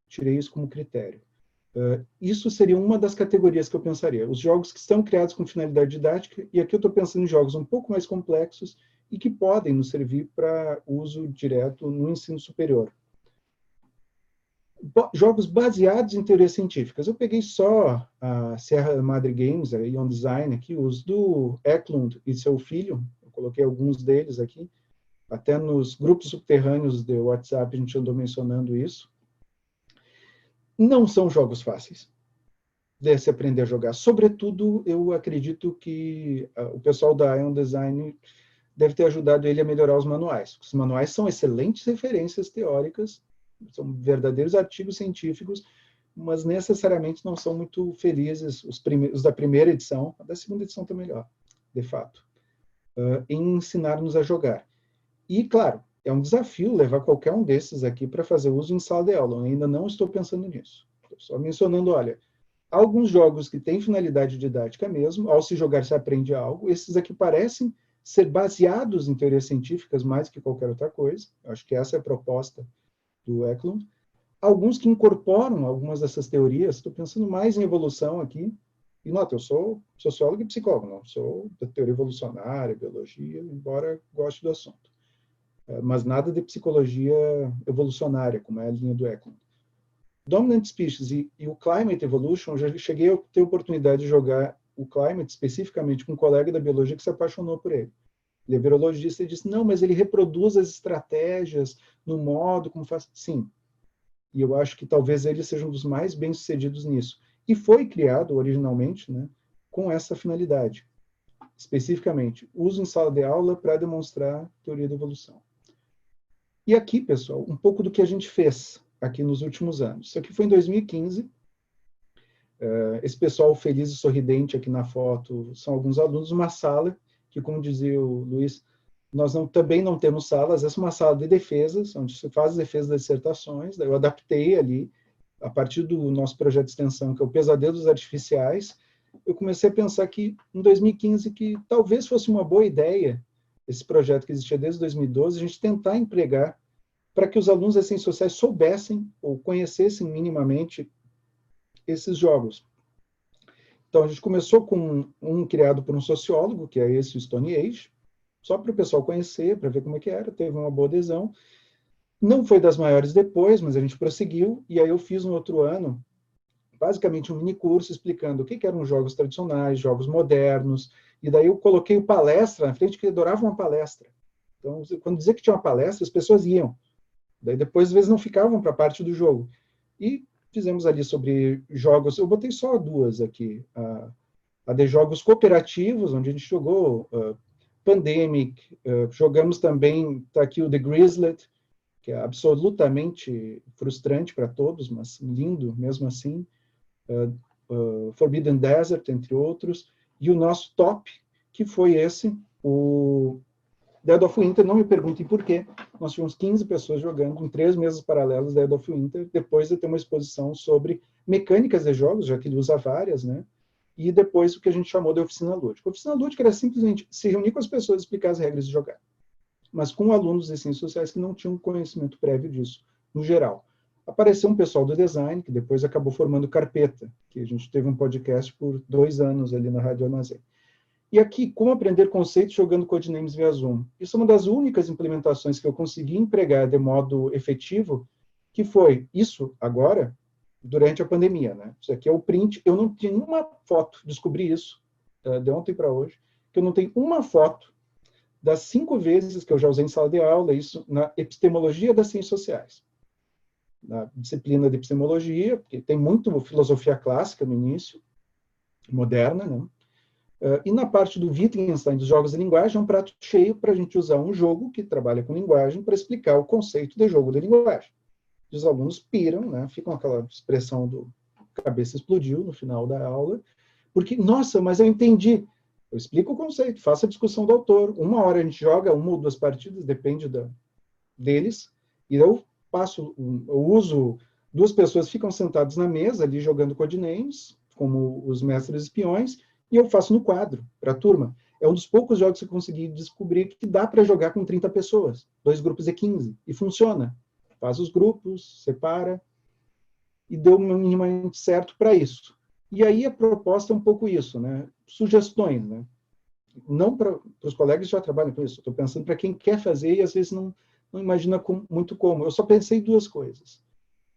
S4: tirei isso como critério. Isso seria uma das categorias que eu pensaria. Os jogos que estão criados com finalidade didática, e aqui eu estou pensando em jogos um pouco mais complexos e que podem nos servir para uso direto no ensino superior. Jogos baseados em teorias científicas. Eu peguei só a Sierra Madre Games, a Ion Design, aqui, os do Eklund e seu filho, eu coloquei alguns deles aqui, até nos grupos subterrâneos do WhatsApp a gente andou mencionando isso. Não são jogos fáceis de se aprender a jogar. Sobretudo, eu acredito que o pessoal da Ion Design deve ter ajudado ele a melhorar os manuais. Os manuais são excelentes referências teóricas, são verdadeiros artigos científicos, mas necessariamente não são muito felizes os da primeira edição. A da segunda edição está melhor, de fato, em ensinar-nos a jogar. E, claro, é um desafio levar qualquer um desses aqui para fazer uso em sala de aula. Eu ainda não estou pensando nisso. Estou só mencionando, olha, alguns jogos que têm finalidade didática mesmo, ao se jogar se aprende algo. Esses aqui parecem ser baseados em teorias científicas mais que qualquer outra coisa. Eu acho que essa é a proposta do Eklund. Alguns que incorporam algumas dessas teorias, estou pensando mais em evolução aqui. E nota, eu sou sociólogo e psicólogo, não sou da teoria evolucionária, biologia, embora goste do assunto. Mas nada de psicologia evolucionária, como é a linha do Eklund. Dominant Species e o Climate Evolution, eu já cheguei a ter a oportunidade de jogar o Climate especificamente com um colega da biologia que se apaixonou por ele. Ele é virologista e disse, não, mas ele reproduz as estratégias no modo como faz... Sim. E eu acho que talvez ele seja um dos mais bem-sucedidos nisso. E foi criado originalmente, né, com essa finalidade. Especificamente, uso em sala de aula para demonstrar teoria da evolução. E aqui, pessoal, um pouco do que a gente fez aqui nos últimos anos. Isso aqui foi em 2015. Esse pessoal feliz e sorridente aqui na foto são alguns alunos de uma sala que, como dizia o Luiz, nós também não temos salas. Essa é uma sala de defesas, onde se faz a defesa das dissertações. Daí eu adaptei ali, a partir do nosso projeto de extensão, que é o Pesadelo dos Artificiais, eu comecei a pensar que, em 2015, que talvez fosse uma boa ideia esse projeto que existia desde 2012, a gente tentar empregar para que os alunos das ciências sociais soubessem ou conhecessem minimamente esses jogos. Então, a gente começou com um criado por um sociólogo, que é esse, o Stone Age, só para o pessoal conhecer, para ver como é que era, teve uma boa adesão. Não foi das maiores depois, mas a gente prosseguiu, e aí eu fiz no outro ano, basicamente um mini curso explicando o que eram jogos tradicionais, jogos modernos, e daí eu coloquei o palestra na frente, que eu adorava uma palestra. Então, quando dizia que tinha uma palestra, as pessoas iam. Daí depois, às vezes, não ficavam para a parte do jogo. E fizemos ali sobre jogos, eu botei só duas aqui, a de jogos cooperativos, onde a gente jogou Pandemic, jogamos também, está aqui o The Grizzlet, que é absolutamente frustrante para todos, mas lindo mesmo assim, Forbidden Desert, entre outros, e o nosso top, que foi esse, o Dead of Winter. Não me perguntem por quê, nós tivemos 15 pessoas jogando em 3 mesas paralelas Dead of Winter, depois de ter uma exposição sobre mecânicas de jogos, já que ele usa várias, né? E depois o que a gente chamou de oficina lúdica. A oficina lúdica era simplesmente se reunir com as pessoas e explicar as regras de jogar, mas com alunos de ciências sociais que não tinham conhecimento prévio disso, no geral. Apareceu um pessoal do design, que depois acabou formando Carpeta, que a gente teve um podcast por 2 anos ali na Rádio Armazém. E aqui, como aprender conceitos jogando codenames via Zoom? Isso é uma das únicas implementações que eu consegui empregar de modo efetivo, que foi isso agora, durante a pandemia, né? Isso aqui é o print. Eu não tinha uma foto, descobri isso de ontem para hoje, que eu não tenho uma foto das 5 vezes que eu já usei em sala de aula, isso na epistemologia das ciências sociais. Na disciplina de epistemologia, porque tem muito filosofia clássica no início, moderna, né? E na parte do Wittgenstein, dos jogos de linguagem, é um prato cheio para a gente usar um jogo que trabalha com linguagem para explicar o conceito de jogo de linguagem. E os alunos piram, né? Ficam aquela expressão do cabeça explodiu no final da aula, porque, nossa, mas eu entendi. Eu explico o conceito, faço a discussão do autor. 1 hora a gente joga 1 ou 2 partidas, depende deles, e eu uso 2 pessoas ficam sentadas na mesa ali jogando codenames, como os mestres espiões, e eu faço no quadro, para a turma. É um dos poucos jogos que eu consegui descobrir que dá para jogar com 30 pessoas. 2 grupos de 15. E funciona. Faz os grupos, separa, e deu minimamente certo para isso. E aí a proposta é um pouco isso, né? Sugestões, né? Não para os colegas que já trabalham com isso. Estou pensando para quem quer fazer e às vezes não imagina muito como. Eu só pensei 2 coisas.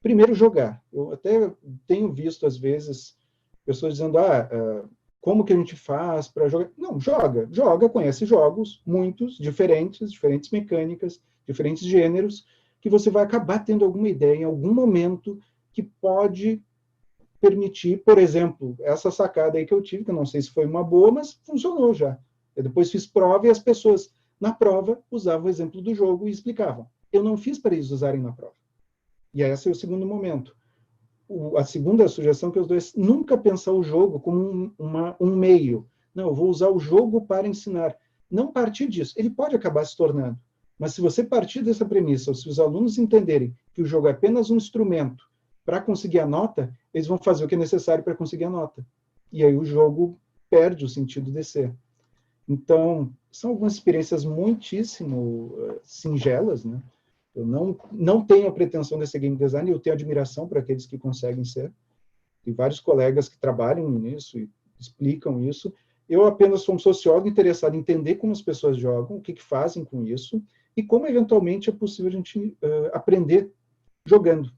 S4: Primeiro, jogar. Eu até tenho visto, às vezes, pessoas dizendo, como que a gente faz para jogar? Não, joga, conhece jogos, muitos, diferentes mecânicas, diferentes gêneros, que você vai acabar tendo alguma ideia em algum momento que pode permitir, por exemplo, essa sacada aí que eu tive, que eu não sei se foi uma boa, mas funcionou já. Eu depois fiz prova e as pessoas, na prova, usavam o exemplo do jogo e explicavam. Eu não fiz para eles usarem na prova. E esse é o segundo momento. A segunda sugestão que eu dou é nunca pensar o jogo como um meio. Não, eu vou usar o jogo para ensinar. Não partir disso. Ele pode acabar se tornando. Mas se você partir dessa premissa, ou se os alunos entenderem que o jogo é apenas um instrumento para conseguir a nota, eles vão fazer o que é necessário para conseguir a nota. E aí o jogo perde o sentido de ser. Então, são algumas experiências muitíssimo singelas, né? Eu não tenho a pretensão de ser game designer, eu tenho admiração por aqueles que conseguem ser. Tem vários colegas que trabalham nisso e explicam isso. Eu apenas sou um sociólogo interessado em entender como as pessoas jogam, o que fazem com isso, e como, eventualmente, é possível a gente aprender jogando.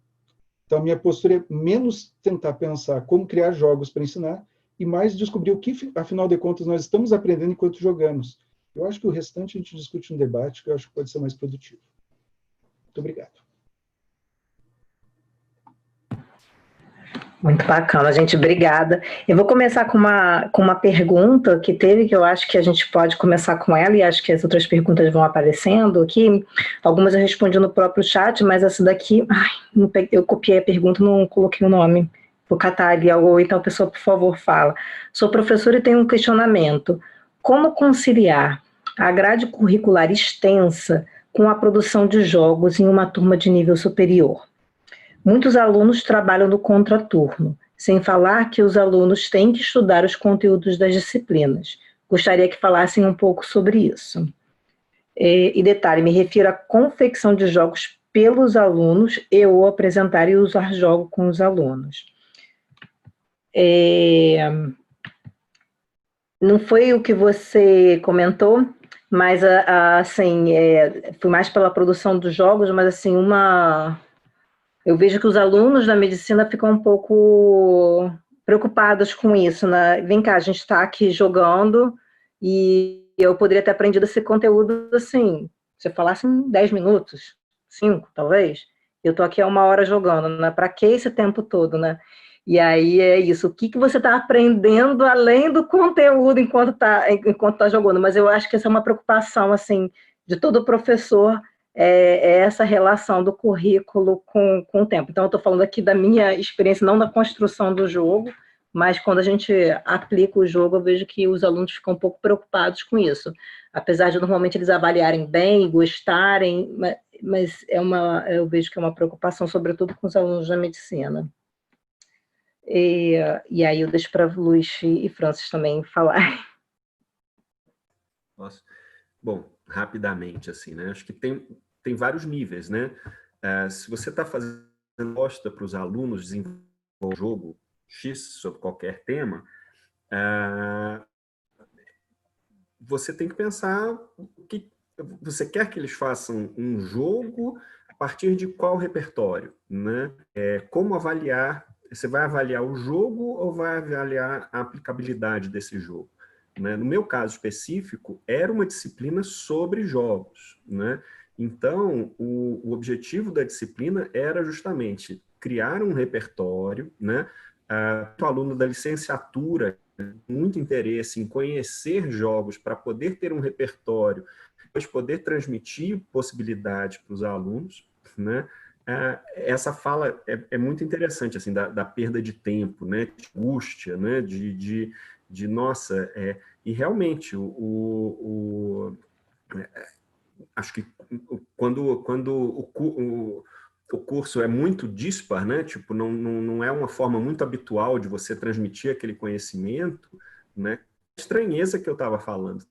S4: Então, a minha postura é menos tentar pensar como criar jogos para ensinar e mais descobrir o que, afinal de contas, nós estamos aprendendo enquanto jogamos. Eu acho que o restante a gente discute no debate, que eu acho que pode ser mais produtivo. Muito obrigado.
S1: Muito bacana, gente, obrigada. Eu vou começar com uma pergunta que teve, que eu acho que a gente pode começar com ela, e acho que as outras perguntas vão aparecendo aqui. Algumas eu respondi no próprio chat, mas essa daqui, eu copiei a pergunta, não coloquei o nome. Vou catar ali, ou então a pessoa, por favor, fala. Sou professora e tenho um questionamento. Como conciliar a grade curricular extensa com a produção de jogos em uma turma de nível superior? Muitos alunos trabalham no contraturno, sem falar que os alunos têm que estudar os conteúdos das disciplinas. Gostaria que falassem um pouco sobre isso. E detalhe, me refiro à confecção de jogos pelos alunos e ou apresentar e usar jogo com os alunos. Não foi o que você comentou, mas assim, fui mais pela produção dos jogos, mas assim, eu vejo que os alunos da medicina ficam um pouco preocupados com isso, né? Vem cá, a gente está aqui jogando e eu poderia ter aprendido esse conteúdo assim, se eu falasse em 10 minutos, 5, talvez. Eu estou aqui há 1 hora jogando, né? Para que esse tempo todo, né? E aí é isso, o que você está aprendendo além do conteúdo enquanto tá jogando? Mas eu acho que essa é uma preocupação, assim, de todo professor, é essa relação do currículo com o tempo. Então, eu estou falando aqui da minha experiência, não da construção do jogo, mas quando a gente aplica o jogo, eu vejo que os alunos ficam um pouco preocupados com isso. Apesar de, normalmente, eles avaliarem bem, gostarem, mas eu vejo que é uma preocupação, sobretudo com os alunos da medicina. E aí eu deixo para Luiz e Francis também falar.
S3: Nossa. Bom, rapidamente, assim, né? Acho que tem vários níveis, né? Se você está fazendo proposta para os alunos desenvolver um jogo X sobre qualquer tema, você tem que pensar o que você quer que eles façam um jogo a partir de qual repertório, né? Como avaliar? Você vai avaliar o jogo ou vai avaliar a aplicabilidade desse jogo? Né? No meu caso específico, era uma disciplina sobre jogos, né? Então, o objetivo da disciplina era justamente criar um repertório, né? O aluno da licenciatura muito interesse em conhecer jogos para poder ter um repertório, depois poder transmitir possibilidade para os alunos, né? Essa fala é muito interessante, assim, da perda de tempo, né? De angústia, né? Nossa, e realmente acho que quando o curso é muito dispar, né? Tipo, não é uma forma muito habitual de você transmitir aquele conhecimento, né? Estranheza que eu estava falando,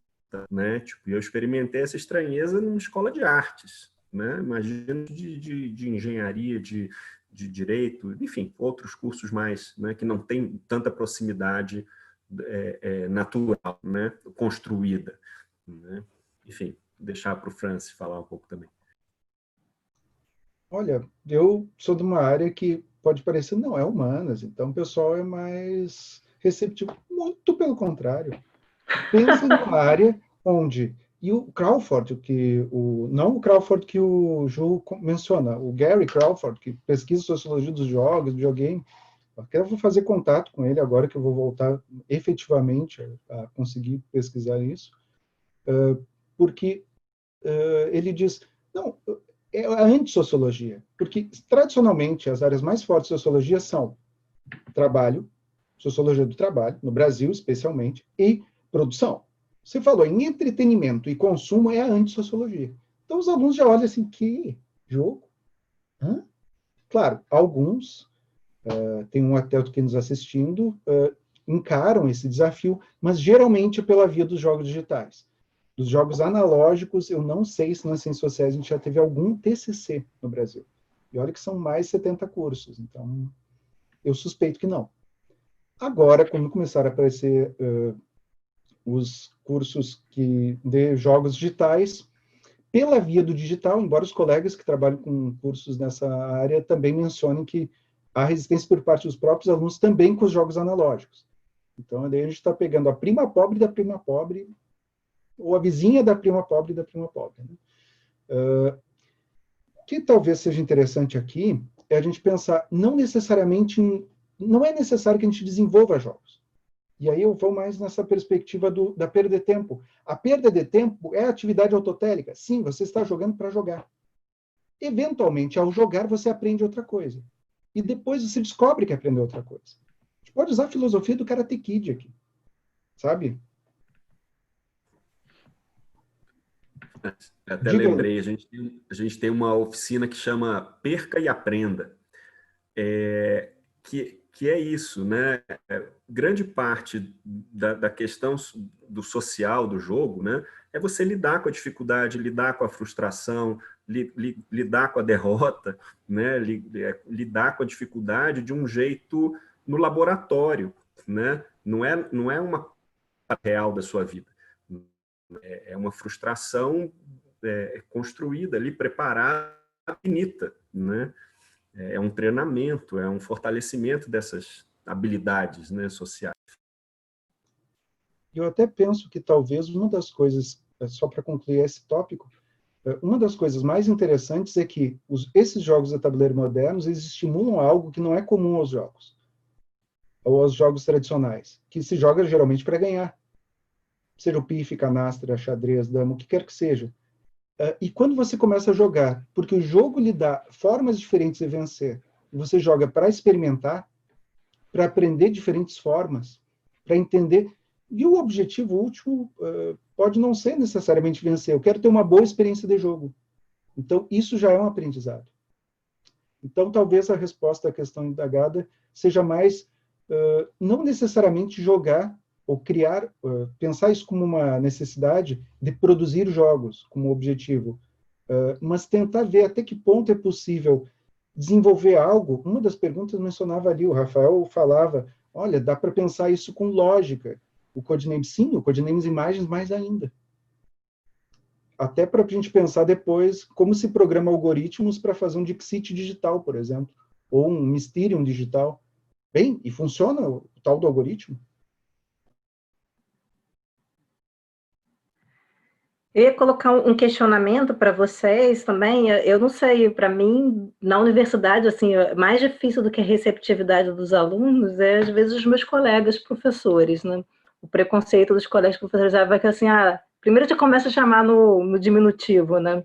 S3: né? Tipo, eu experimentei essa estranheza numa escola de artes, né? Imagino de engenharia, de direito, enfim, outros cursos mais, né? Que não tem tanta proximidade natural, né? Construída, né? Enfim, deixar para o Francis falar um pouco também.
S4: Olha, eu sou de uma área que pode parecer, não, é humanas, então o pessoal é mais receptivo. Muito pelo contrário. Pensa numa área onde, e o Crawford, não o Crawford que o Ju menciona, o Gary Crawford, que pesquisa sociologia dos jogos, videogame, eu vou fazer contato com ele agora que eu vou voltar efetivamente a conseguir pesquisar isso, porque ele diz, não, é a antissociologia, porque tradicionalmente as áreas mais fortes de sociologia são trabalho, sociologia do trabalho, no Brasil especialmente, e produção. Você falou em entretenimento e consumo, é a antissociologia. Então os alunos já olham assim, que jogo? Hã? Claro, alguns, tem um até aqui nos assistindo, encaram esse desafio, mas geralmente é pela via dos jogos digitais. Dos jogos analógicos, eu não sei se nas ciências sociais a gente já teve algum TCC no Brasil. E olha que são mais 70 cursos, então eu suspeito que não. Agora, quando começaram a aparecer os cursos de jogos digitais, pela via do digital, embora os colegas que trabalham com cursos nessa área também mencionem que há resistência por parte dos próprios alunos também com os jogos analógicos. Então, daí a gente está pegando a prima pobre da prima pobre, ou a vizinha da prima pobre da prima pobre. Né? Que talvez seja interessante aqui é a gente pensar, não é necessário que a gente desenvolva jogos. E aí eu vou mais nessa perspectiva da perda de tempo. A perda de tempo é atividade autotélica. Sim, você está jogando para jogar. Eventualmente, ao jogar, você aprende outra coisa. E depois você descobre que aprendeu outra coisa. A gente pode usar a filosofia do Karate Kid aqui. Sabe?
S3: Eu até lembrei, a gente tem uma oficina que chama Perca e Aprenda, que é isso, né? Grande parte da questão do social do jogo, né? É você lidar com a dificuldade, lidar com a frustração, lidar com a derrota, né? Lidar com a dificuldade de um jeito no laboratório, né? Não é uma real da sua vida. É uma frustração construída ali, preparada, finita, né? É um treinamento, é um fortalecimento dessas habilidades, né, sociais.
S4: Eu até penso que talvez uma das coisas, só para concluir esse tópico, uma das coisas mais interessantes é que esses jogos de tabuleiro modernos, eles estimulam algo que não é comum aos jogos, ou aos jogos tradicionais, que se joga geralmente para ganhar. Seja o pife, canastra, xadrez, dama, o que quer que seja. E quando você começa a jogar, porque o jogo lhe dá formas diferentes de vencer, e você joga para experimentar, para aprender diferentes formas, para entender. E o objetivo último pode não ser necessariamente vencer. Eu quero ter uma boa experiência de jogo. Então, isso já é um aprendizado. Então, talvez a resposta à questão indagada seja mais, não necessariamente jogar ou criar, pensar isso como uma necessidade de produzir jogos como objetivo, mas tentar ver até que ponto é possível desenvolver algo. Uma das perguntas mencionava ali, o Rafael falava, olha, dá para pensar isso com lógica. O Codename, sim, o Codenames Imagens mais ainda. Até para a gente pensar depois como se programa algoritmos para fazer um Dixit digital, por exemplo, ou um Mysterium digital. Bem, e funciona o tal do algoritmo?
S1: Eu ia colocar um questionamento para vocês também. Eu não sei, para mim, na universidade, assim, mais difícil do que a receptividade dos alunos é, às vezes, os meus colegas professores, né? O preconceito dos colegas professores vai que assim, primeiro já começa a chamar no diminutivo, né?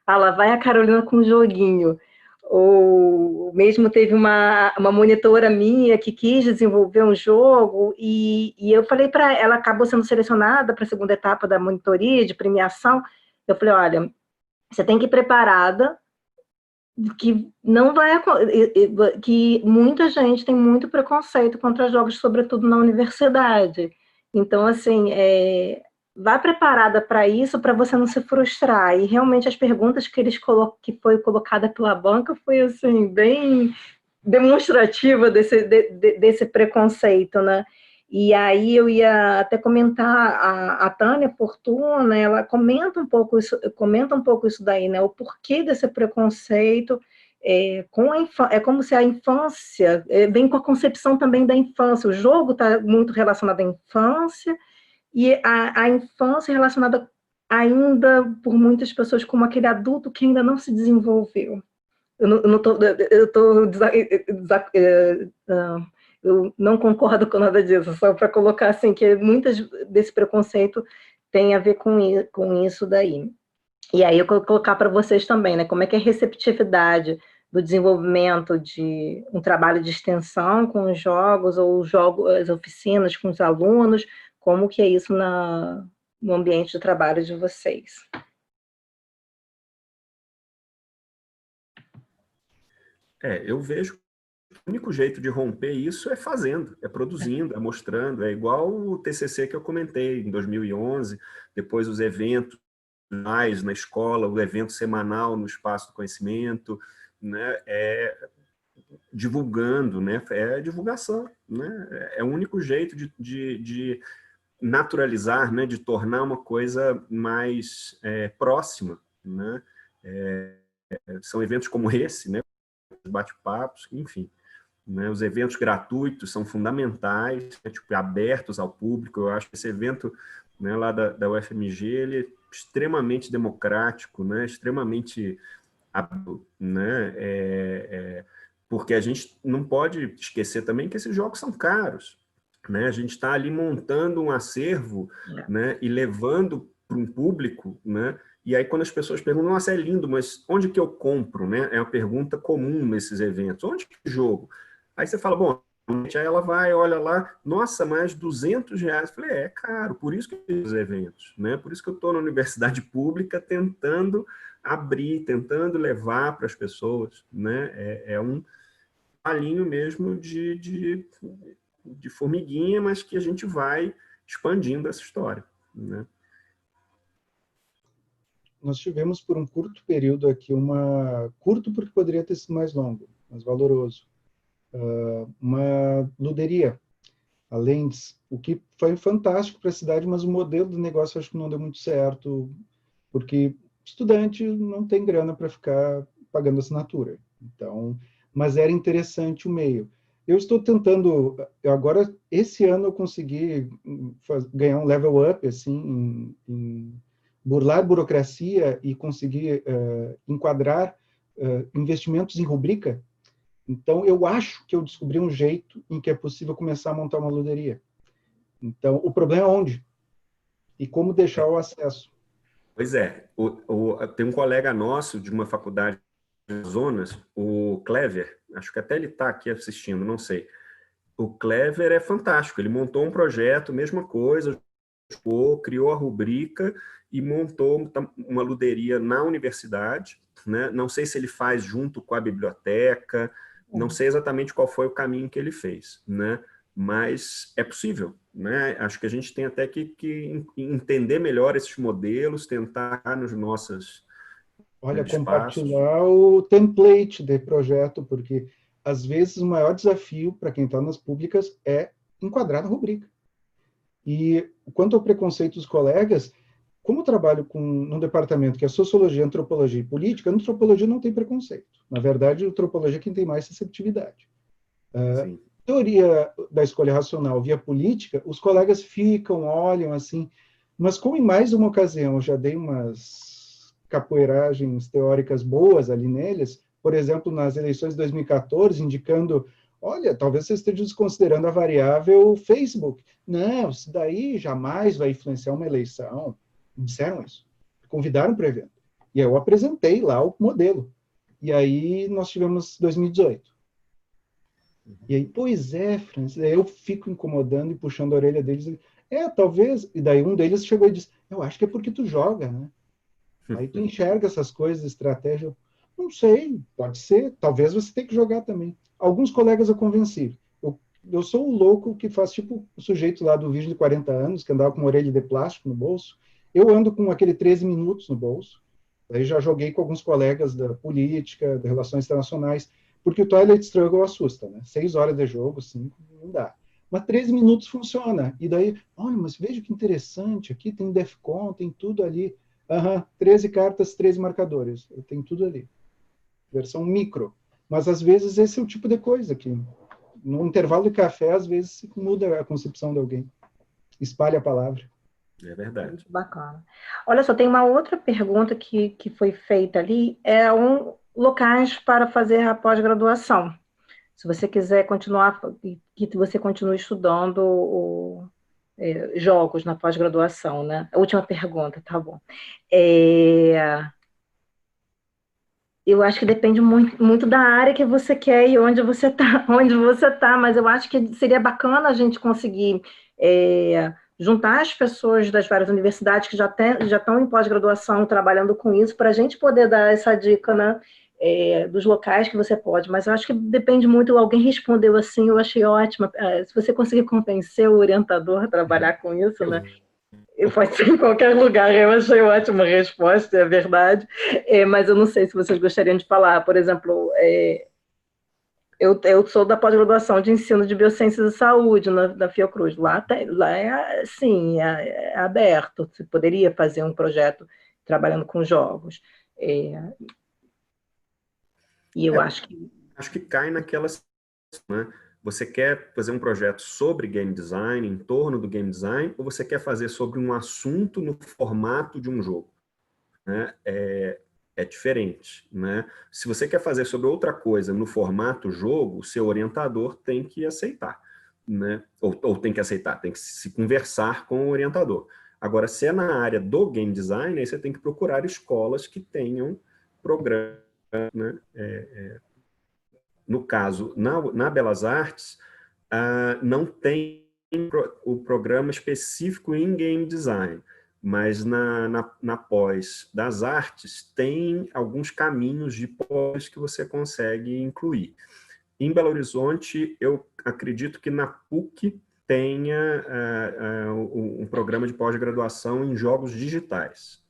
S1: Lá vai a Carolina com um joguinho. Ou mesmo teve uma monitora minha que quis desenvolver um jogo e eu falei para ela, acabou sendo selecionada para a segunda etapa da monitoria, de premiação. Eu falei, olha, você tem que ir preparada que não vai que muita gente tem muito preconceito contra jogos, sobretudo na universidade. Então, assim, vá preparada para isso, para você não se frustrar. E realmente as perguntas que foi colocada pela banca foi assim bem demonstrativa desse preconceito, né? E aí eu ia até comentar a Tânia Fortuna, ela comenta um pouco isso daí, né? O porquê desse preconceito é como se a infância vem com a concepção também da infância. O jogo está muito relacionado à infância e a infância relacionada ainda por muitas pessoas como aquele adulto que ainda não se desenvolveu. Eu não concordo com nada disso, só para colocar assim que muitas desse preconceito tem a ver com isso daí. E aí eu vou colocar para vocês também, né? Como é que é a receptividade do desenvolvimento de um trabalho de extensão com os jogos, ou as oficinas com os alunos, como que é isso no ambiente de trabalho de vocês?
S3: Eu vejo que o único jeito de romper isso é fazendo, é produzindo, é mostrando. É igual o TCC que eu comentei em 2011, depois os eventos mais na escola, o evento semanal no Espaço do Conhecimento, né? Divulgando, né? É divulgação, né? É o único jeito de naturalizar, né? De tornar uma coisa mais próxima, né? São eventos como esse, né? Bate-papos, enfim. Né? Os eventos gratuitos são fundamentais, né? Tipo, abertos ao público. Eu acho que esse evento, né, lá da UFMG, ele é extremamente democrático, né? Extremamente aberto, né? Porque a gente não pode esquecer também que esses jogos são caros, né? A gente está ali montando um acervo, né? E levando para um público, né? E aí, quando as pessoas perguntam, nossa, é lindo, mas onde que eu compro, né? É uma pergunta comum nesses eventos. Onde que é o jogo? Aí você fala, bom, aí ela vai, olha lá, nossa, mais R$ 200. Eu falei, é caro, por isso que eu fiz os eventos, né? Por isso que eu estou na universidade pública tentando abrir, tentando levar para as pessoas, né? É um palinho mesmo de formiguinha, mas que a gente vai expandindo essa história, né?
S4: Nós tivemos por um curto período aqui curto porque poderia ter sido mais longo, mas valoroso, uma luderia, a Lentes, o que foi fantástico para a cidade, mas o modelo do negócio acho que não deu muito certo, porque estudante não tem grana para ficar pagando assinatura. Então, mas era interessante o meio. Eu estou tentando, agora, esse ano eu consegui ganhar um level up, assim, em burlar burocracia e conseguir enquadrar investimentos em rubrica. Então, eu acho que eu descobri um jeito em que é possível começar a montar uma luderia. Então, o problema é onde? E como deixar o acesso?
S3: Pois é, tem um colega nosso de uma faculdade de Zonas, o Clever, acho que até ele está aqui assistindo, não sei. O Clever é fantástico, ele montou um projeto, mesma coisa, criou a rubrica e montou uma luderia na universidade, né? Não sei se ele faz junto com a biblioteca, não sei exatamente qual foi o caminho que ele fez, né? Mas é possível, né? Acho que a gente tem até que entender melhor esses modelos, tentar nos nossos
S4: Olha,
S3: espaços.
S4: compartilhar o template de projeto, porque às vezes o maior desafio para quem está nas públicas é enquadrar na rubrica. E quanto ao preconceito dos colegas, como eu trabalho num departamento que é sociologia, antropologia e política, a antropologia não tem preconceito. Na verdade, a antropologia é quem tem mais receptividade.
S3: Sim.
S4: Teoria da escolha racional via política, os colegas ficam, olham assim, mas como em mais uma ocasião eu já dei umas capoeiragens teóricas boas ali neles, por exemplo, nas eleições de 2014, indicando, olha, talvez você esteja desconsiderando a variável Facebook. Não, isso daí jamais vai influenciar uma eleição. Disseram isso. Convidaram para o evento. E eu apresentei lá o modelo. E aí nós tivemos 2018. E aí, pois é, Francis, aí eu fico incomodando e puxando a orelha deles. Talvez. E daí um deles chegou e disse, eu acho que é porque tu joga, né? Aí tu enxerga essas coisas, estratégia. Não sei, pode ser. Talvez você tenha que jogar também. Alguns colegas eu convenci. Eu sou o louco que faz tipo o sujeito lá do vídeo de 40 anos, que andava com uma orelha de plástico no bolso. Eu ando com aquele 13 minutos no bolso. Aí já joguei com alguns colegas da política, de relações internacionais, porque o Twilight Struggle assusta, né? 6 horas de jogo, 5, não dá. Mas 13 minutos funciona. E daí, olha, mas veja que interessante, aqui tem Defcon, tem tudo ali. 13 cartas, 13 marcadores. Tem tudo ali. Versão micro. Mas às vezes esse é o tipo de coisa que, no intervalo de café, às vezes muda a concepção de alguém. Espalha a palavra.
S3: É verdade.
S1: Muito bacana. Olha só, tem uma outra pergunta que foi feita ali, locais para fazer a pós-graduação. Se você quiser continuar, que você continue estudando jogos na pós-graduação, né? A última pergunta, tá bom. Eu acho que depende muito, muito da área que você quer e onde você tá, mas eu acho que seria bacana a gente conseguir juntar as pessoas das várias universidades que já estão em pós-graduação trabalhando com isso, para a gente poder dar essa dica, né, dos locais que você pode, mas eu acho que depende muito, alguém respondeu assim, eu achei ótimo, se você conseguir convencer o orientador a trabalhar com isso, né, pode ser em qualquer lugar, eu achei ótima a resposta, é verdade, mas eu não sei se vocês gostariam de falar, por exemplo, eu sou da pós-graduação de ensino de biociências e saúde da Fiocruz, lá é, assim, é aberto, você poderia fazer um projeto trabalhando com jogos, e eu acho que...
S3: Acho que cai naquela, né? Você quer fazer um projeto sobre game design, em torno do game design, ou você quer fazer sobre um assunto no formato de um jogo? Né? É diferente. Né? Se você quer fazer sobre outra coisa no formato jogo, o seu orientador tem que aceitar. Né? Ou tem que aceitar, tem que se conversar com o orientador. Agora, se é na área do game design, aí você tem que procurar escolas que tenham programas, né? No caso, na Belas Artes, não tem o programa específico em game design, mas na pós das artes tem alguns caminhos de pós que você consegue incluir. Em Belo Horizonte, eu acredito que na PUC tenha um programa de pós-graduação em jogos digitais,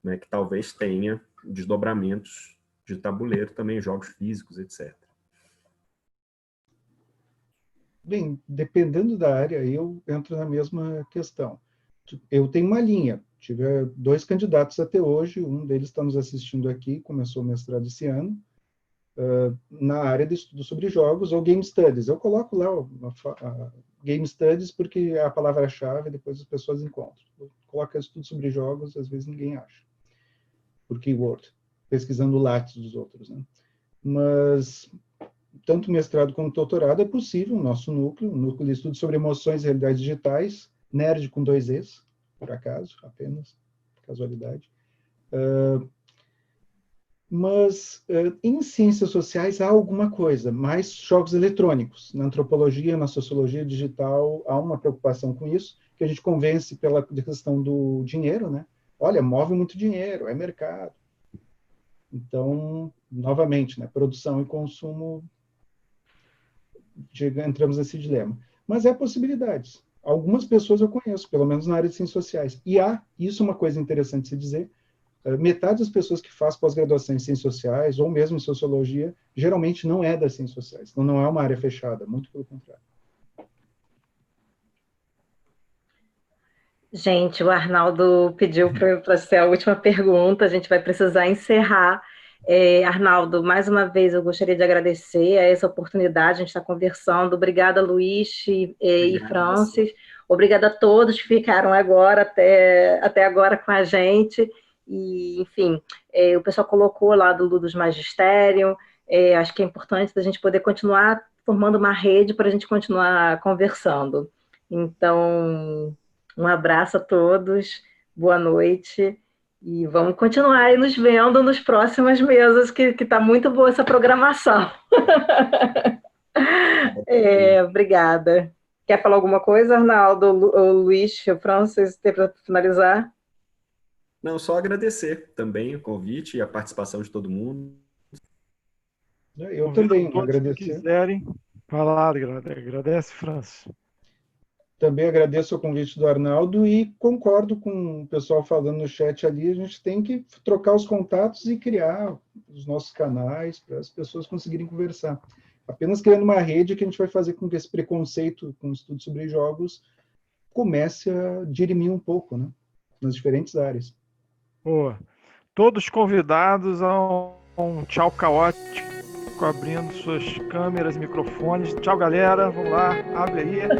S3: né, que talvez tenha desdobramentos de tabuleiro também, jogos físicos, etc.
S4: Bem, dependendo da área, eu entro na mesma questão. Eu tenho uma linha. Tive 2 candidatos até hoje, um deles está nos assistindo aqui, começou o mestrado esse ano, na área de estudo sobre jogos ou Game Studies. Eu coloco lá a Game Studies porque é a palavra-chave, depois as pessoas encontram. Eu coloco estudo sobre jogos, às vezes ninguém acha, por keyword, pesquisando o látis dos outros. Né? Mas tanto mestrado como doutorado é possível, o nosso núcleo, o núcleo de estudo sobre emoções e realidades digitais, nerd com 2 Es, por acaso, apenas, casualidade. Mas em ciências sociais há alguma coisa, mais jogos eletrônicos. Na antropologia, na sociologia digital, há uma preocupação com isso, que a gente convence pela questão do dinheiro, né? Olha, move muito dinheiro, é mercado. Então, novamente, né, produção e consumo, entramos nesse dilema. Mas é possibilidades. Algumas pessoas eu conheço, pelo menos na área de ciências sociais. E isso é uma coisa interessante de se dizer, metade das pessoas que faz pós-graduação em ciências sociais, ou mesmo em sociologia, geralmente não é das ciências sociais. Então, não é uma área fechada, muito pelo contrário.
S1: Gente, o Arnaldo pediu para ser a última pergunta, a gente vai precisar encerrar. Arnaldo, mais uma vez eu gostaria de agradecer a essa oportunidade, a gente está conversando. Obrigada, Luiz e Francis. Obrigada a todos que ficaram agora, até agora com a gente. E, enfim, o pessoal colocou lá dos Magistério. Acho que é importante a gente poder continuar formando uma rede para a gente continuar conversando. Então, um abraço a todos, boa noite, e vamos continuar aí nos vendo nas próximas mesas, que está muito boa essa programação. Obrigada. Quer falar alguma coisa, Arnaldo, ou Luiz, o Francis, para finalizar?
S3: Não, só agradecer também o convite e a participação de todo mundo.
S4: Eu também agradecer.
S2: Se quiserem falar, agradece, Francis.
S4: Também agradeço o convite do Arnaldo e concordo com o pessoal falando no chat ali, a gente tem que trocar os contatos e criar os nossos canais para as pessoas conseguirem conversar. Apenas criando uma rede que a gente vai fazer com que esse preconceito com o estudo sobre jogos comece a dirimir um pouco, né, nas diferentes áreas.
S2: Boa. Todos convidados a um tchau caótico, abrindo suas câmeras, microfones. Tchau, galera. Vamos lá, abre aí. A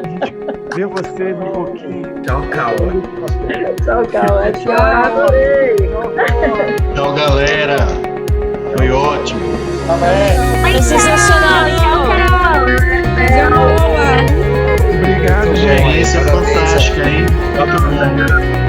S2: gente vê vocês um pouquinho.
S3: Tchau, Caótico.
S1: Tchau, Caótico. Adorei.
S5: Tchau, galera. Foi ótimo.
S6: Foi sensacional. Tchau,
S2: Obrigado, gente.
S5: Experiência fantástica, hein? Muito bom.